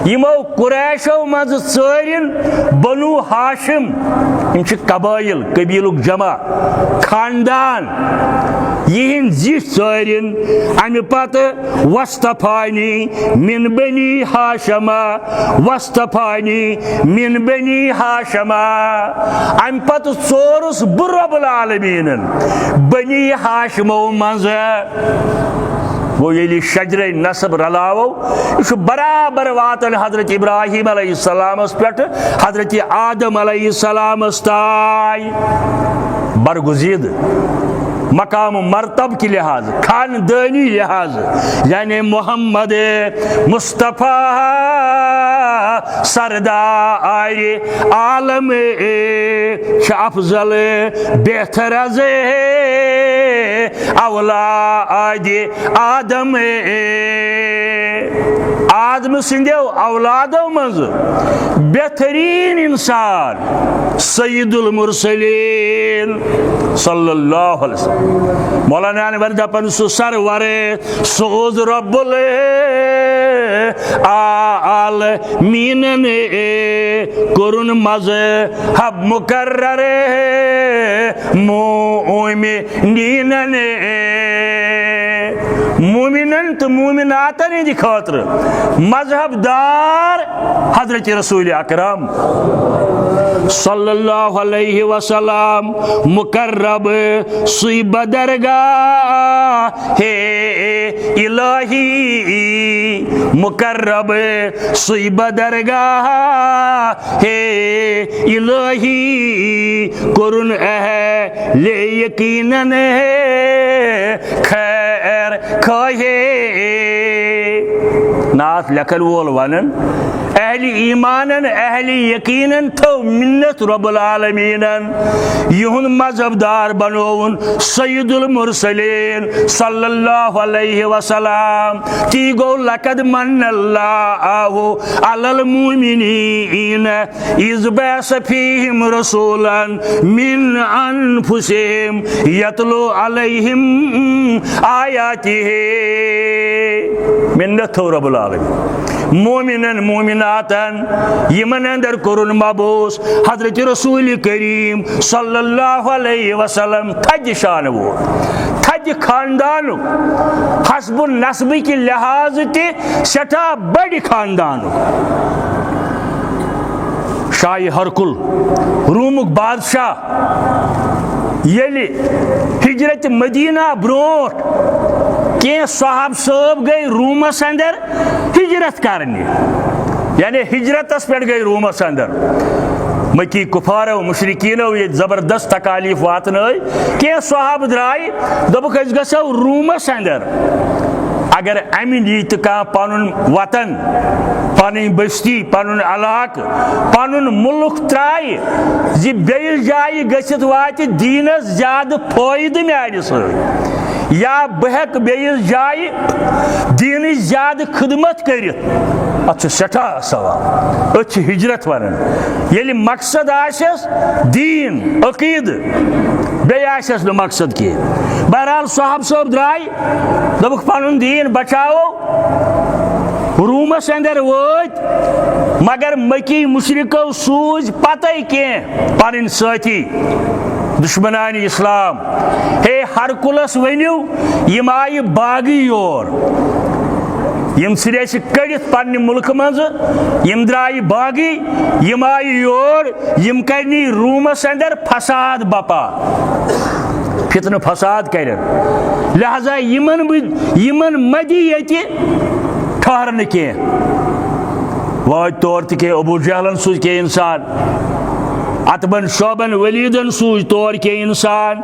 یمو قریشو مز ژورن بنو ہاشم، یم چھ قبائل قبیلک جمع خاندان، یہن زیٹھ ژورن. امہ پتہ وصطفانی من بنی ہاشما وصطفانی من بنی ہاشما. ام پتہ ژورس بہ رب العالمین بنی ہاشمو منز. وہ یلی شجر نسب رلاو یہ برابر واتن حضرت ابراہیم علیہ السلام پہ حضرت آدم علیہ السلام تائیں. برگزید مقام مرتب کے لحاظ خاندانی لحاظ یعنی محمد مصطفیٰ سردار عالم افضل بہتر از اولاد آدم آدم سندیو اولادو منز بہترین انسان سید المرسلین صلی اللہ علیہ وسلم مولانا نے دپان سو سرور سوز رب العالمین کرن مذہب مقرر مومنین مومنن تو مومناتن ہندی خاطر مذہب دار حضرت رسول اکرم صلی اللہ علیہ وسلم مقرب سوی بدرگاہ الہی مقرب سوی بدرگاہ الہی کرن اہل یقیناً خیر خواہے نات لکھن وول ونن اہل ایمانن اہل یقینن تو منت رب العالمینن یہن مذہب دار بنون سید المرسلین صلی اللہ علیہ وسلم تی گو لقد من اللہ علی المؤمنین اذ بعث فیہم رسولا من انفسہم یتلو علیہم آیاتہ منت ہو رب العالمین مومنن مومناتن یمن اندر کرن مبوس حضرت رسول کریم صلی اللہ علیہ وسلم تھج شان وہ تھج خاندانو حسب النسب کی لحاظ تے سٹھا بڑی خاندانو شاہ ہرکل رومک بادشاہ یلی ہجرت مدینہ بروٹ کہ صحاب صاحب گئی رومس اندر ہجرت کرنے یعنی ہجرتس پہ گئی رومس اندر مکی کفارو مشرکینو یہ زبردست تکالیف واتن کہ صحاب درائی دبک اس گسو رومس اندر اگر امن یہ کان پن وطن پن بستی پن علاقہ پن ملک ترائے زی بیس جائے گھت وات دینس زیادہ فائدہ میانہ سۭتۍ یا بہک بیس جائے دینچ زیادہ خدمت کرت ات سٹھا ثواب ات ہجرت ونان ییٚلہِ مقصد آسیس دین عقید بیٚیہِ آسیس نہٕ مقصد کینٛہہ بہرحال صحاب صٲب درٛاے دوٚپُکھ پنُن دین بچاوو رومس اندر وٲتۍ مگر مکی مشرکو سوٗزۍ پتَے کینٛہہ پنٕنۍ سٲتھی دشمنان اسلام ہے ہرکلس ونیو یم آئی باغی یور یم سرے سے کڑت پنہ ملک مز یم درائی باغی یم آئی یور یم کرنی رومس اندر فساد بپا فتنہ فساد کرن لہذا یمن مدی یتی ٹھہرن کی وات طور تہ ابو جہلن سوز کے انسان اتبن شعبن ولیدن سوز طور کے انسان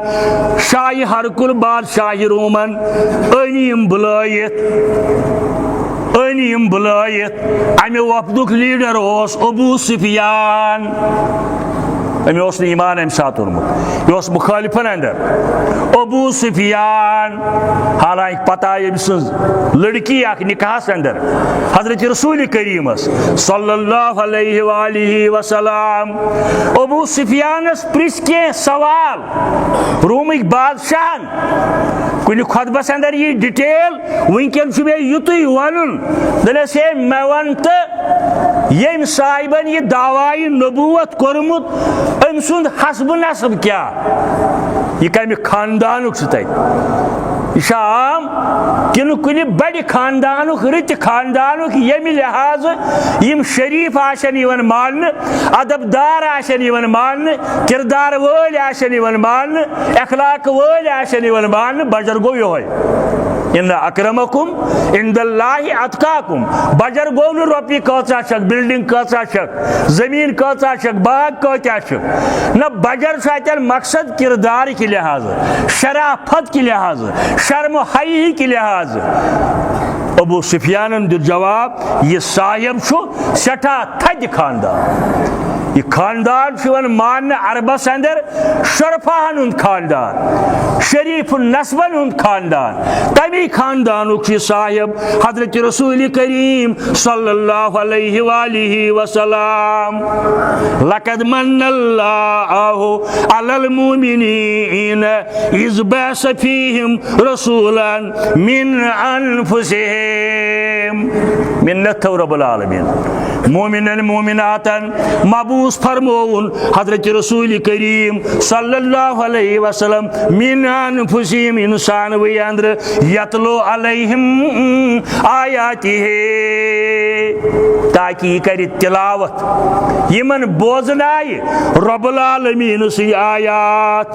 شاہ ہرکل بادشاہ رومن انیم بلائیت امہ وفدک لیڈر اس ابو سفیان امہ اس نے ایمان امہ سات اورمت یہ اس مخالفن اندر ابو سفیان حالانکہ پتہ ام سن لڑکی اخ نکاحس اندر حضرت رسول کریم صلی اللہ علیہ وآلہ وسلم ابو سفیانس پرس کے سوال رومک بادشاہ کن خطبس اندر یہ ڈیٹیل ونکن مے یتھی ون دلس ہے مے ون تو یم صاحبن یہ دعوی نبوت کورمت ام سند حسب نسب کیا یہ کم خاندانک ست یہ عام کن کن بڑ خاندانک رت خاندانک یم لحاظ یم شریف آشن یون ماننے ادب دار آشن یون ماننے کردار ول آشن یون ماننے اخلاق ول آشن یون ماننے بجر گو یہ ان اکرمکم عند اللہ اتقاکم. بجر گو نہ رۄپیہِ کۭژاہ چھکھ, بلڈنگ کۭژاہ چھکھ, زمین کۭژاہ چھکھ, باغ کۭتیاہ چھکھ. نہ بجر چھُ اتٮ۪ن مقصد کردار کہ لحاظ, شرافت کہ لحاظ, شرم و حیاء کہ لحاظ. ابو سفیانن دیُت جواب, یہ صاحب چھُ سٮ۪ٹھاہ تھدِ خاندان. یہ خاندان چھُ یِوان ماننہٕ عربس اندر شرفاہن ہُنٛد خاندان, شریف النسبن ہُنٛد خاندان. تمی خاندانُک چھُ صاحب حضرت رسول کریم صلی اللہ علیہ وآلہ وسلم. لقد من اللہ علی المؤمنین اذ بعث فیہم رسولا من انفسہم. منت تھو رب العالمین مومنن مومناتن مبعوث فرمون حضرت رسول کریم صلی اللہ علیہ وسلم من انفسہم انسان وی اندر یتلو علیہم آیاتہ تاکہ یہ کر تلاوت یمن بوزنائے رب العالمین سی آیات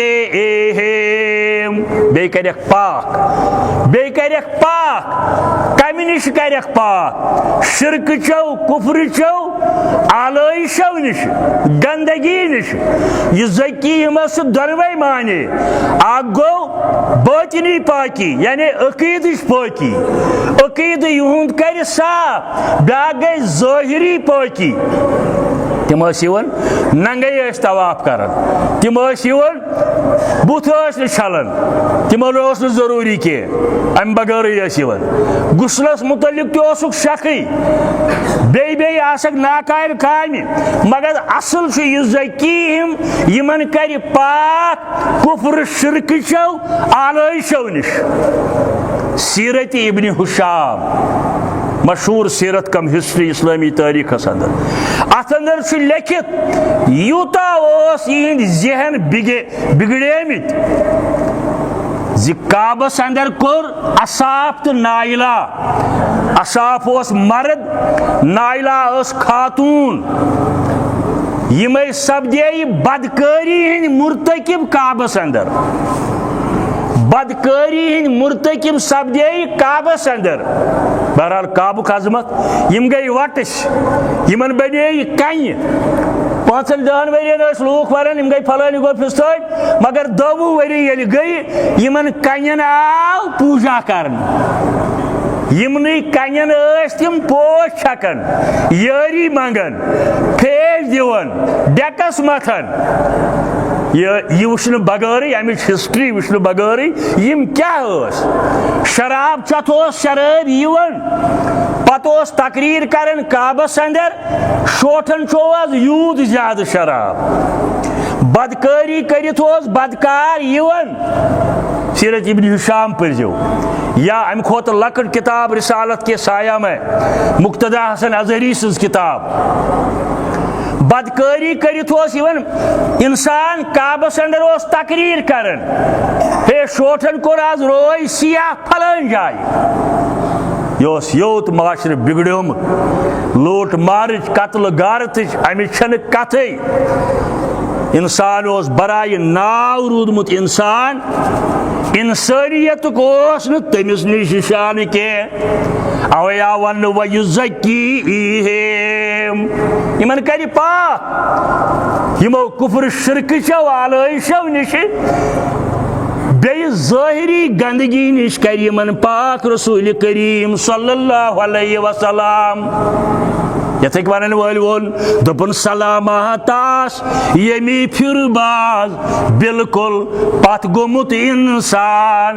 ویزکیہم بے کرک پاک, بے کرک پاک کمی نش کرک پاک, شرک چو, کفر چو, آلائشو نش, گندگی نش. یہ زکیم اس دونوے معنی. اکھ گو باطنی پاکی یعنی عقیدچ پاکی, عقید یہند کر صاف. بیاکھ گئی ظٲہری پاکی. تم یوان ننگے طواف کران, تم یوان بت چھلان, تمن نہ ضروری کی ام بغیر یوان. غسلس متعلق تہ شکی, بی آسک ناقائل کامہ, مگر اصل یہ زکیہم یمن کر پاک کفر شرک چو آلائشو نش. سیرت ابن ہشام مشہور سیرت کم ہسٹری اسلامی تاریخ اندر, ات اندر لیکھت یوتا یہند ذہن بگڑے مت زِ کعبس اندر کور اصاف تو نائلہ. اصاف اس مرد, نائلہ اس خاتون. یمے سپدے بدکاری ہند مرتکب کعبس اندر, بدکاری ہند مرتکب سپدے کعبس اندر. بہرحال کعبک عظمت یم گئی وٹش, یمن بنے کنہ. 5-10 ورین لوک وران یم گئی فلانی گو پھستٲنۍ, مگر 2 ؤری ییٚلہِ گٔے یمن کنین آو پوجا کرن. یمنٕے کنین ٲسۍ تِم پوش چھکان, یٲری منگان, پھیج دِوان, ڈیکس متھان. یہ وچھنہٕ بغٲرٕے, امِچ ہسٹری وچھنہٕ بغٲرٕے یم کیاہ ٲسۍ. شراب چتھ اوس شرٲبۍ یِوان, پتہٕ اوس تقریر کران کعبس اندر شوٹھن چھو آز یوٗت زیادٕ شراب. بدکاری کرت اوس بدکار یِوان. سیرت ابن ہشام پرزو, یا ام کھوت لکٹ کتاب رسالت کے سایہ میں مقتدا حسن اظہری سز کتاب. بدکاری کرت اوس یوان انسان کعبس اندر اوس تقریر کرن, ہے شوٹھن کور آز روی سیاہ پھلان جائے. یہ یوت معاشرٕ بگڑیومت, لوٹ مارچ قتل غارتچ امچ چھنہٕ کتھے. انسان اس برائے ناو رودمت انسان, انسانیت اس تمس نش شان کی. اوے آو ون ویزکیہم یمن کر پاک یمو کفر شرک چو آلائشو نش, بی ظاہری گندگی نش کر یمن پاک رسول کریم صلی اللہ علیہ وسلم. یتھک ونن ول وون دپن سلامات آس یمی پھر باز بالکل پت گومت انسان.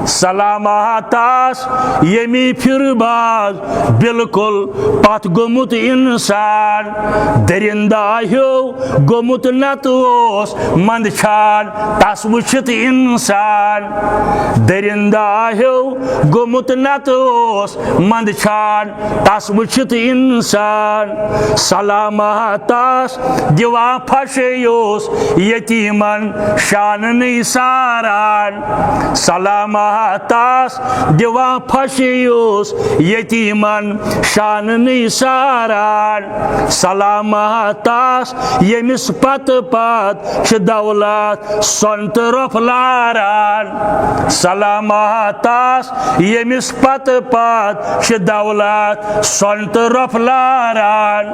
سلامات آس یمی پھر باز بالکل پت گومت انسان. درندہ ہیو گومت نت اوس مند چھان تس وچھت انسان. درندہ ہیو گومت نت اوس مند چھان تس وچھت انسان. انسان سلامتس دِوان پھشیوس یتیمن شاننٕے ساران سلامتس دِوان پھشیوس یتیمن شاننٕے ساران سلامتس ییٚمِس پتہٕ پتہٕ چھِ دولت سۄن تہٕ رۄپھ لاران سلامتس ییٚمِس پتہٕ پتہٕ چھِ دولت سۄن تہٕ رۄپھ لاران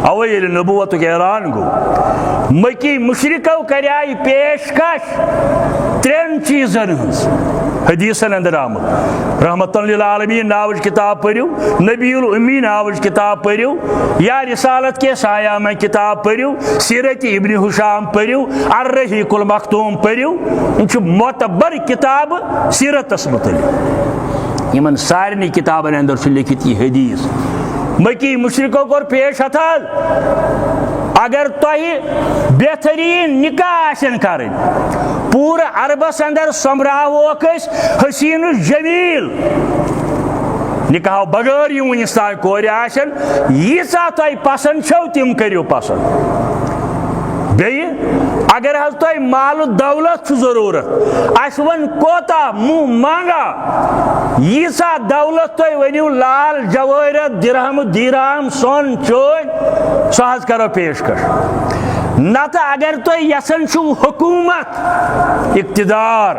اوے ییٚلہِ نبوتُک اعلان گوٚو مکی مشرکو کریاے پیشکش ترٛٮ۪ن چیٖزن ہٕنٛز حدیثن اندر آمد رحمتن للعالمین ناوچ کتاب پٔرِو نبی الامی ناوچ کتاب پٔرِو یا رسالت کے سایہ میں کتاب پٔرِو سیرت ابن ہشام پٔرِو الرحیق المختوم پٔرِو یہ معتبر کتاب سیرتس متعلق یمن سارنی کتابن اندر لکھت یہ حدیث مکی مشرکو کور پیش ہتھل اگر تہ بہترین نکاح آسن کرن پور عربس اندر سمراوک حسین جمیل نکاح بغیر یم ونس تام کور آسن ییژہ تہ پسند چھو تم کرو پسند بیٚیہِ اگر حظ تۄہہِ مال و دولت چھُ ضروٗرت اَسہِ ووٚن کوتاہ منٛہ منٛگا ییٖژاہ دولت تُہۍ ؤنِو لال جوٲہرت درہم دیٖرام سۄن چٲنۍ سۄ حظ کرو پیشکش نتہٕ اگر تُہۍ یژھان چھُو حکوٗمت اقتدار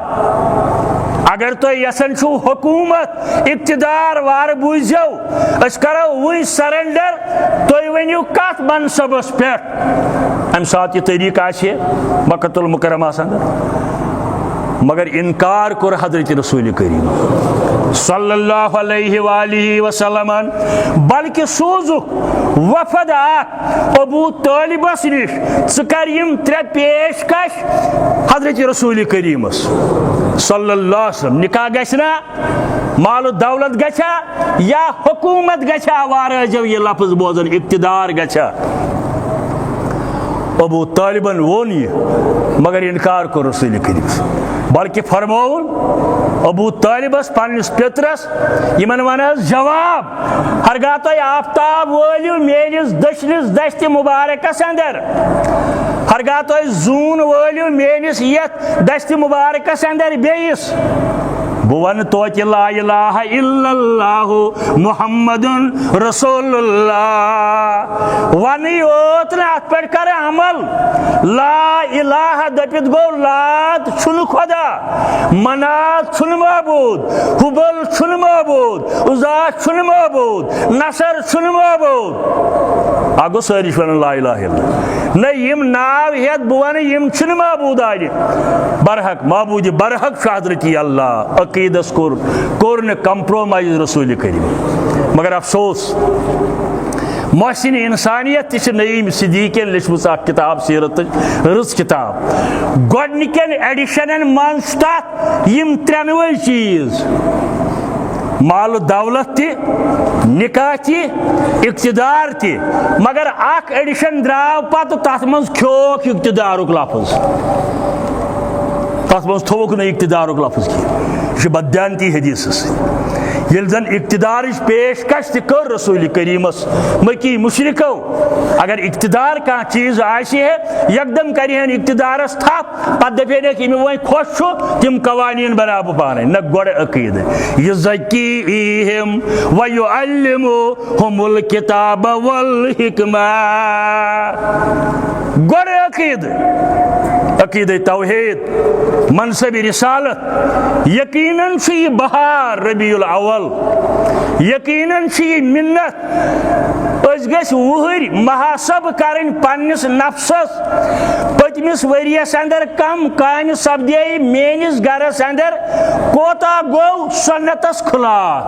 اگر تُہۍ یژھان چھُو حکوٗمت اقتدار وارٕ بوٗزِو أسۍ کرو وٕنۍ سرنڈر تُہۍ ؤنِو کتھ منصبس پٮ۪ٹھ امہِ ساتہٕ یہِ طریٖقہٕ آسہِ مکۃ المکرمس اندر مگر انکار کوٚر حضرت رسول کریم صلی اللہ علیہ وآلہ وسلم بلکہ سوزُکھ وفد اکھ ابو طالبس نش ژٕ کر یم ترٛےٚ پیشکش حضرت رسول کریمس صلی اللہ علیہ وسلم نکاح گژھِ نا مال و دولت گژھا یا حکومت گژھا وارٕ ٲسۍزیو یہ لفظ بوزان اقتدار گژھا ابو طالبن وون یہ مگر انکار کوٚر رسول کریم بلکہ فرموُن ابو طالبس پننس پترس یمن ون حظ جواب ہرگاہ تُہۍ آفتاب وٲلِو میٲنِس دٔچھنِس دستہِ مبارکس اندر ہرگاہ تُہۍ زوٗن وٲلِو میٲنِس یتھ دستہِ مبارکس اندر بیٚیِس بہٕ ونہٕ توتہِ لا الہ الا اللہ محمد رسول اللہ ونٕے یوت نہٕ اتھ پٮ۪ٹھ کر عمل لا الہ دٔپِتھ گوٚو لات چھُنہٕ خۄدا منات چھُنہٕ معبوٗد حُبل چھُنہٕ معبوٗد عُزا چھُنہٕ معبوٗد نصر چھُنہٕ معبوٗد اکھ گوٚو سٲری چھِ ونان لا الہ الا نہ یم ناو ہیٚتھ بہٕ ونہٕ یم چھِنہٕ معبوٗد آنہِ برحق معبوٗدِ برحق چھُ حضرت اللہ عقیدس کوٚر نہٕ کمپرومائز رسول کریم مگر افسوس محسن انسانیت تہِ چھِ نعیم صدیقین لیچھمٕژ اکھ کتاب سیرتٕچ رٕژ کتاب گۄڈنِکٮ۪ن ایڈِشنن منٛز چھُ تتھ یم ترٛٮ۪نوَے چیٖز مال و دولت تہِ نکاح تہِ اقتدار تہِ مگر اکھ ایڈِشن درٛاو پتہٕ تتھ منٛز کھیووُکھ اقتدارُک لفظ تتھ منٛز تھووُکھ نہٕ اقتدارُک لفظ کینٛہہ یہ چھُ بدیانتی حدیثس سۭتۍ ییٚلہِ زن اقتدارٕچ پیشکش تہِ کٔر رسول کریمس مکی مشرکو اگر اقتدار کانٛہہ چیٖز آسہِ ہے یکدم کرِہن اقتدارس تھپھ پتہٕ دپہنکھ ییٚمہِ وۄنۍ خۄش چھُ تِم قوانیٖن بناو بہٕ پانے نہ گۄڈٕ عقیدٕ یُزکیٖہِم وَیُعَلِّمُہُمُ الکِتابَ والحکمہ گۄڈٕ عقیدٕ عقیدہ توحید منصب رسالت یقیناً چھُ یہ بہار ربیع الاول یقیناً چھُ یہ منت أسۍ گٔژھۍ وُہٕرۍ محاسب کرٕنۍ پننس نفسس پٔتمِس ؤریس اندر کم کامہِ سپدے میٲنِس گرس اندر کوتاہ گوٚو سنتس خلاف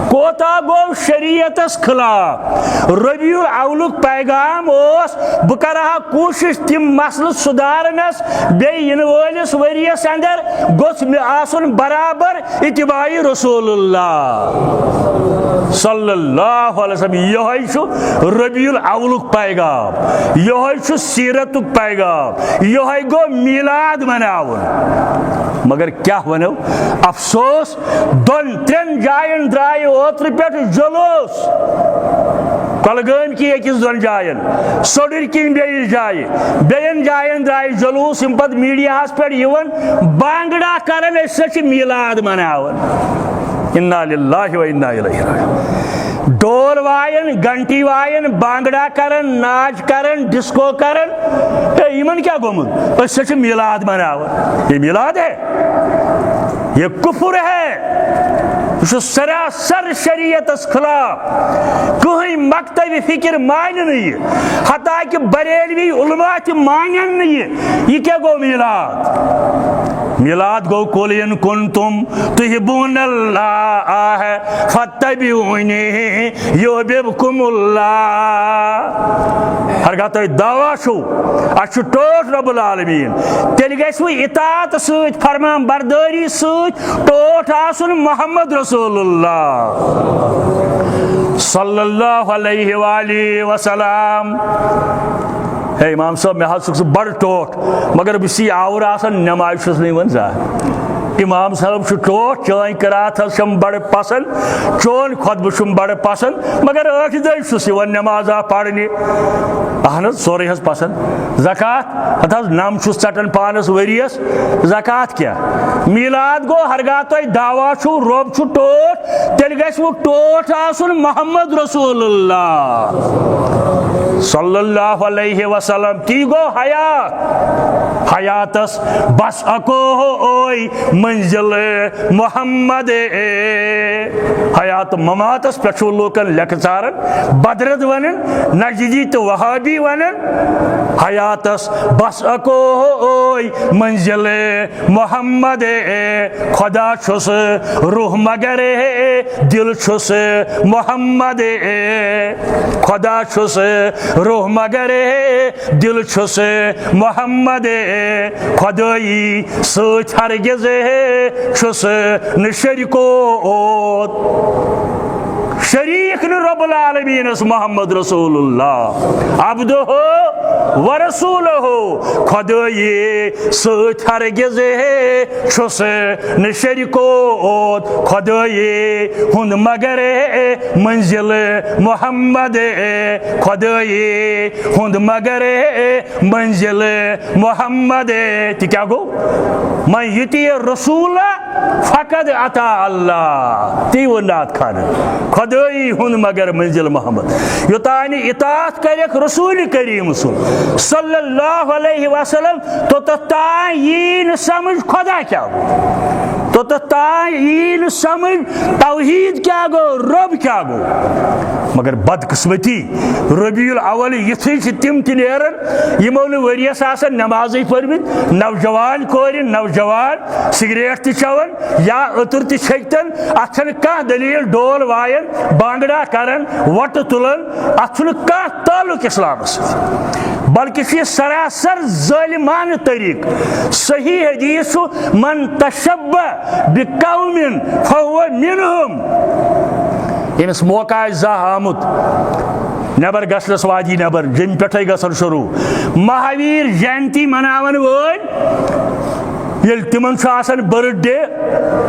کوتاہ گوٚو شریعتس خلاف ربیع الاولُک پیغام اوس بہٕ کرٕہا کوٗشش تِم مسلہٕ سُدھارنس بیٚیہِ یِنہٕ وٲلِس ؤریس اندر گوٚژھ مےٚ آسُن برابر اتباعِ رسول اللہ صلی اللہ علیہ وسلم یہوے چھُ ربیع الاولُک پیغام یہوے چھُ سیرتُک پیغام یہوے گوٚو میلاد مناوُن مگر کیا ونو افسوس دۄن ترٛٮ۪ن جاین درٛایہِ لوتر پہ جلوس کۄلگٲمۍ کی أکِس دۄن جاین سوٚڈٕرۍ کِنۍ بیٚیِس جایہِ بیٚیَن جایَن درٛایہِ جلوٗس یِم پتہٕ میٖڈیاہَس پٮ۪ٹھ یِوان بانگڑا کران أسۍ ہسا چھِ میٖلاد مناوان اِنا لِلّٰہِ و اِنا اِلَیْہِ راجعوٗن ڈول وایان گھنٹی وایان بانگڑا کران ناچ کران ڈسکو کران ہے یِمن کیٛاہ گوٚمُت أسۍ ہسا چھِ میٖلاد مناوان یہ میٖلاد ہے یہ کفر ہے یہ سراسر شریعتس خلاف کہیں مکتب فکر مانہ یہ حتیٰ کہ بریلوی علماء تہ مانن یہ کیا گو میلاد میلاد گو قل ان کنتم تحبون اللہ فاتبعونی یحببکم اللہ ہرگاہ تُہۍ دعوا چھو اَسہِ چھُ ٹوٹھ رب العالمین تیٚلہِ گژھوٕ اطاعت سۭتۍ فرمان بردٲری سۭتۍ ٹوٹھ آسُن محمد رسول اللہ صلی اللہ علیہ وآلہ وسلم ہے امام صاحب میں حظ بڑ ٹوٹھ مگر بہٕ چھُس آوُر آسان نٮ۪مازِ چھُس نہٕ یِوان زانٛہہ امام صاحب چھُ ٹوٹھ چٲنۍ قرات حظ چھم بڑٕ پسنٛد چون خۄطبہٕ چھُم بڑٕ پسنٛد مگر ٲٹھِ دۄہہِ چھُس یِوان نٮ۪مازا پرنہِ اہن حظ سورُے حظ پسنٛد زکات ہتہٕ حظ نم چھُس ژٹان پانس ؤرِیس زکات کیٛاہ میٖلاد گوٚو ہرگاہ تۄہہِ دعوا چھُو رۄب چھُ ٹوٹھ تیٚلہِ گژھوٕ ٹوٹھ آسُن محمد رسول اللہ صلی اللہ علیہ وسلم تی گو حیات حیاتس بس اکو اوئی منزل محمد حیات مماتس پہ لوکن لکھ ژارن بدرد ونن نجدی تو وہابی ونن حیاتس بس اکو اوئی منزل محمد خدا چھس روح مگر دل چھس محمد خدا چھس روح مگر دل چھس محمد خدائی سۭتۍ ہرگز چھس نہ شریکوت شریک نہ رب العالمین محمد رسول اللہ عبدہ و رسولہ خدائی سۭتۍ ہرگز چھس نہ شریکوت خدائی ہند مگر منزل محمد خدائی ہند مگر منزل محمد تہ کیا گو من یتی رسول فقد عطا اللہ تی وہ نات خان خدائی ہند مگر منزل محمد یوتان اطاعت کرک رسول کریم صلی اللہ علیہ وسلم تو تان یی نہ سمجھ خدا کیا گو تو تان یی نہ سمجھ توحید کیا گو رب کیا گو مگر بدقسمتی ربیع الاول یتھے تم تہ نیرن یمو نہ ؤریس آسان نمازے پرمت نوجوان کور نوجوان سگریٹ تہ چوان یا عطر تہ چھکتن اتھ چھنہ کانٛہہ دلیل ڈول وایان بانگڑا کران وٹ تلان اتھ چھنہ کانٛہہ تعلق اسلامس بلکہ یہ سراسر ظالمانہ طریق صحیح حدیث چھُ من تشبہ بقوم فهو منهم یمس موقع آسہِ زانٛہہ آمُت نبر گژھنس وادی نبر جمہِ پٮ۪ٹھے گژھن شروع مہاویر جینتی مناون وٲلۍ ییٚلہِ تِمن چھُ آسان برتھ ڈے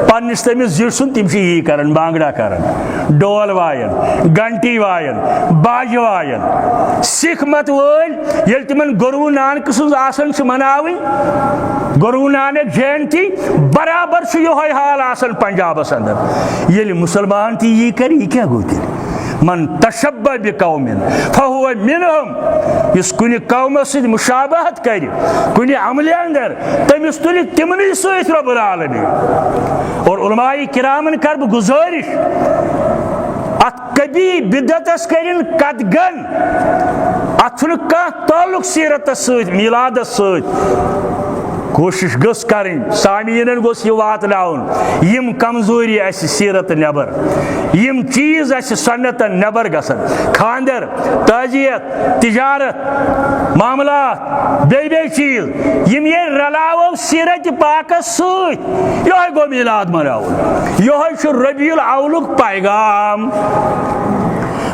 پننس تٔمِس زِٹھ سُنٛد تِم چھِ یی کران بانگڑا کران ڈول وایان گھنٹی وایان باجہِ وایان سکھ مت وٲلۍ ییٚلہِ تِمن گروٗ نانک سٕنٛز آسان چھِ مناوٕنۍ گروٗ نانک جینتی برابر چھُ یِہوے حال آسان پنجابس اندر ییٚلہِ مسلمان تہِ یی کرِ یہِ کیٛاہ گوٚو تیٚلہِ من تشبہ بقوم فهو منهم یس کُنہِ قومس سۭتۍ مشابہت کرِ کُنہِ عملہِ اندر تٔمِس تُلہِ تِمنٕے سۭتۍ رب العالمین اور علماء کرامن کر بہٕ گزٲرش ات کبھی بدعتس کرن قدغن ات چھُنہٕ کانٛہہ تعلق سیرتس سۭتۍ میلادس سۭتۍ کوشش گژھ کرٕنۍ سامعیٖنن گوٚژھ یہِ واتناوُن یِم کمزوری اسہِ سیرت نٮ۪بر یِم چیٖز اسہِ سنتن نٮ۪بر گژھن خاندر تعزیت تجارت معاملات بیٚیہِ چیٖز یِم ییٚلہِ رلاوو سیرت پاکس سۭتۍ یِہوے گوٚو میلاد مناوُن یِہوے چھُ ربیع الاولُک پیغام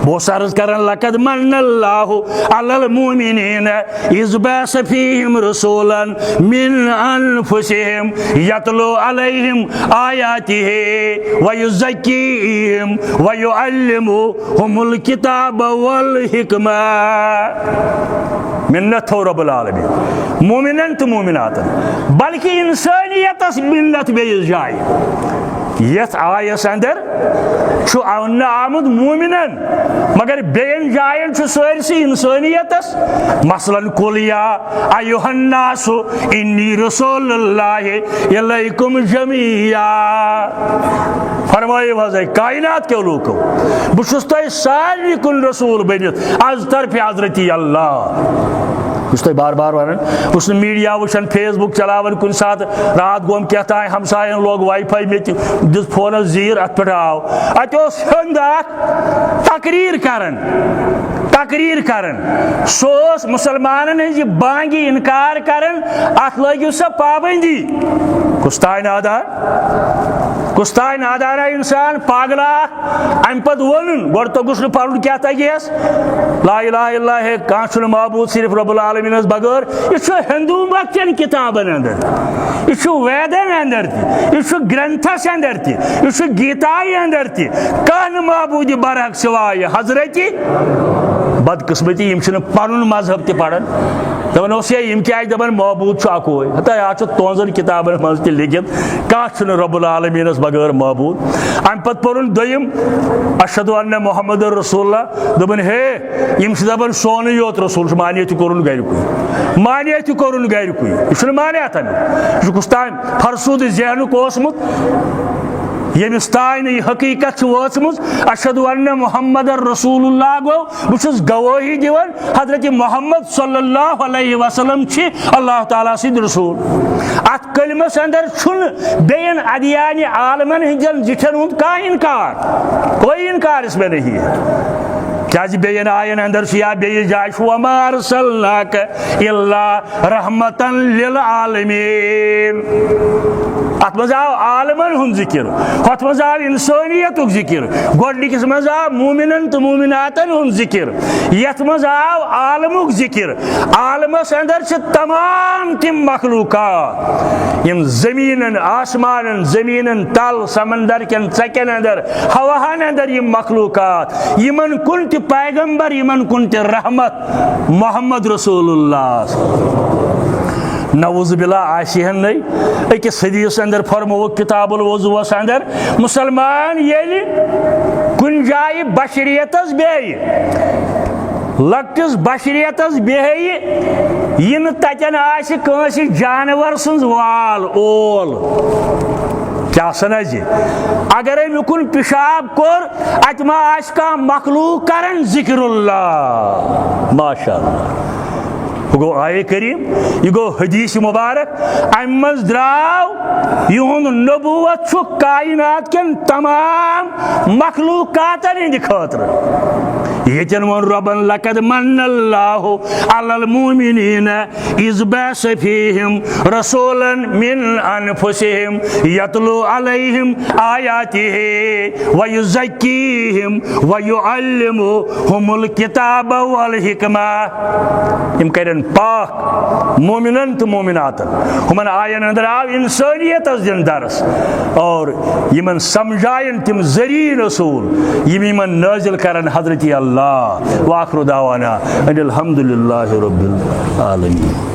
بہت عرض کرن لقد من اللہ علی المؤمنین اذ بعث فیہم رسولا من انفسہم یتلو علیہم آیاتہ ویزکیہم ویعلمہم الکتاب والحکمہ. منت تھو رب العالمین مومنن تو مومناتن بلکہ انسانیتس منت بیس جائے یت آیس اندر ون آمد مومنن مگر بین جائن سارسی انسانیتس. مثلا قل یا ایھا الناس انی رسول اللہ الیکم جمیعا. فرمائیو حض کائنات کے لوکو بہ چھس تہ سارے کن رسول بنت از طرف حضرت اللہ. بہت بار بار ونان بہت میڈیا وچان فیس بک چلاوان کن سات رات گوم کیا تائیں ہمسائن لوگ وائی فائی میں دس فونس زیر ات پہ آو ات ہند تقریر کرن سوس مسلمانن ہز بانگی انکار کرن ات لگو سا پابندی. کستائے نادارا انسان پاگلا ام پت ون گوڑ تو گوش پڑھن کیا تگیس لا الہ الا اللہ ہے کان معبود صرف رب العالمین بغیر. یہ ہندو مکن کتابن اندر یہ ویدن اندر تہ یہ گرنتھس اندر تہ یہ گیتائی اندر تہ کان معبود برحق سوائے حضرت بدقسمتی یم پن مذہب تہ پڑھن دپان یم کیا دپان معبود اکوے ہتا آج تونزن کتابن مز تہ لکھت کان رب العالمینس بغیر معبود. ام پت پورن دویم اشہد ان محمد رسول اللہ دپان ہے یم دپان سون یوت رسول مانے تہ کورن گرکوے یہ مانے تمیک یہ کس تان فرسود ذہنک اوسمت یمس تان یہ حقیقت وٲژمٕژ اشہد ان محمد رسول اللہ گو بہت گوٲہی دِوان حضرت محمد صلی اللہ علیہ وسلم اللہ تعالیٰ سند رسول. ات کلمس اندر بین ادیان عالمن ہندین زٹھن ہند کانٛہہ انکار کوئی انکار اس میں نہیں ہے. کیازِ بین آین اندر یا بیس جائے وما ارسلناک الا رحمتا للعالمین. ات مز آو عالمن ہند ذکر ہت مز آو انسانیت ذکر گۄڈنِکِس مز آو مومنن تو مومناتن ہند ذکر یت مز آو عالمک ذکر. عالمس اندر تمام تم مخلوقات یم زمینن آسمانن زمینن تل سمندر کن ژکن اندر ہواہن اندر یم مخلوقات یمن کن تہ پیغمبر یمن کن تہ رحمت محمد رسول اللہ. نعوذ باللہ آسہن نئی اکس حدیث اندر فرمو کتاب الوضوء اندر مسلمان ییٚلہِ کُنہِ جایہِ بشریتس بیٚیہِ لکٹس بشریتس بیٚیہِ یہِ تتٮ۪ن آسہِ کٲنٛسہِ جانور سٕنٛز وال اول کیا سنا جی اگر امکن پیشاب کور ات ما آس کانٛہہ مخلوق کرن ذکر اللہ ماشاء اللہ. یہ گو آئے کریم یہ گو حدیث مبارک ام مز دراو یہند نبوت کائنات کن تمام مخلوقاتن ہند خاطر. یتن ون ربن لقد من اللہ علی المؤمنین اذ بعث فیہم رسولا من انفسہم یتلو علیہم آیاتہ ویزکیہم ویعلمہم الکتاب والحکمہ. یم کرن پاک مومنن تو مومناتن ہمن آین اندر آو انسانیت دن درس اور یمن سمجھائن تم ذریع رسول یمن نازل کرن حضرت اللہ. واخر دعوانا ان الحمد للہ رب العالمین.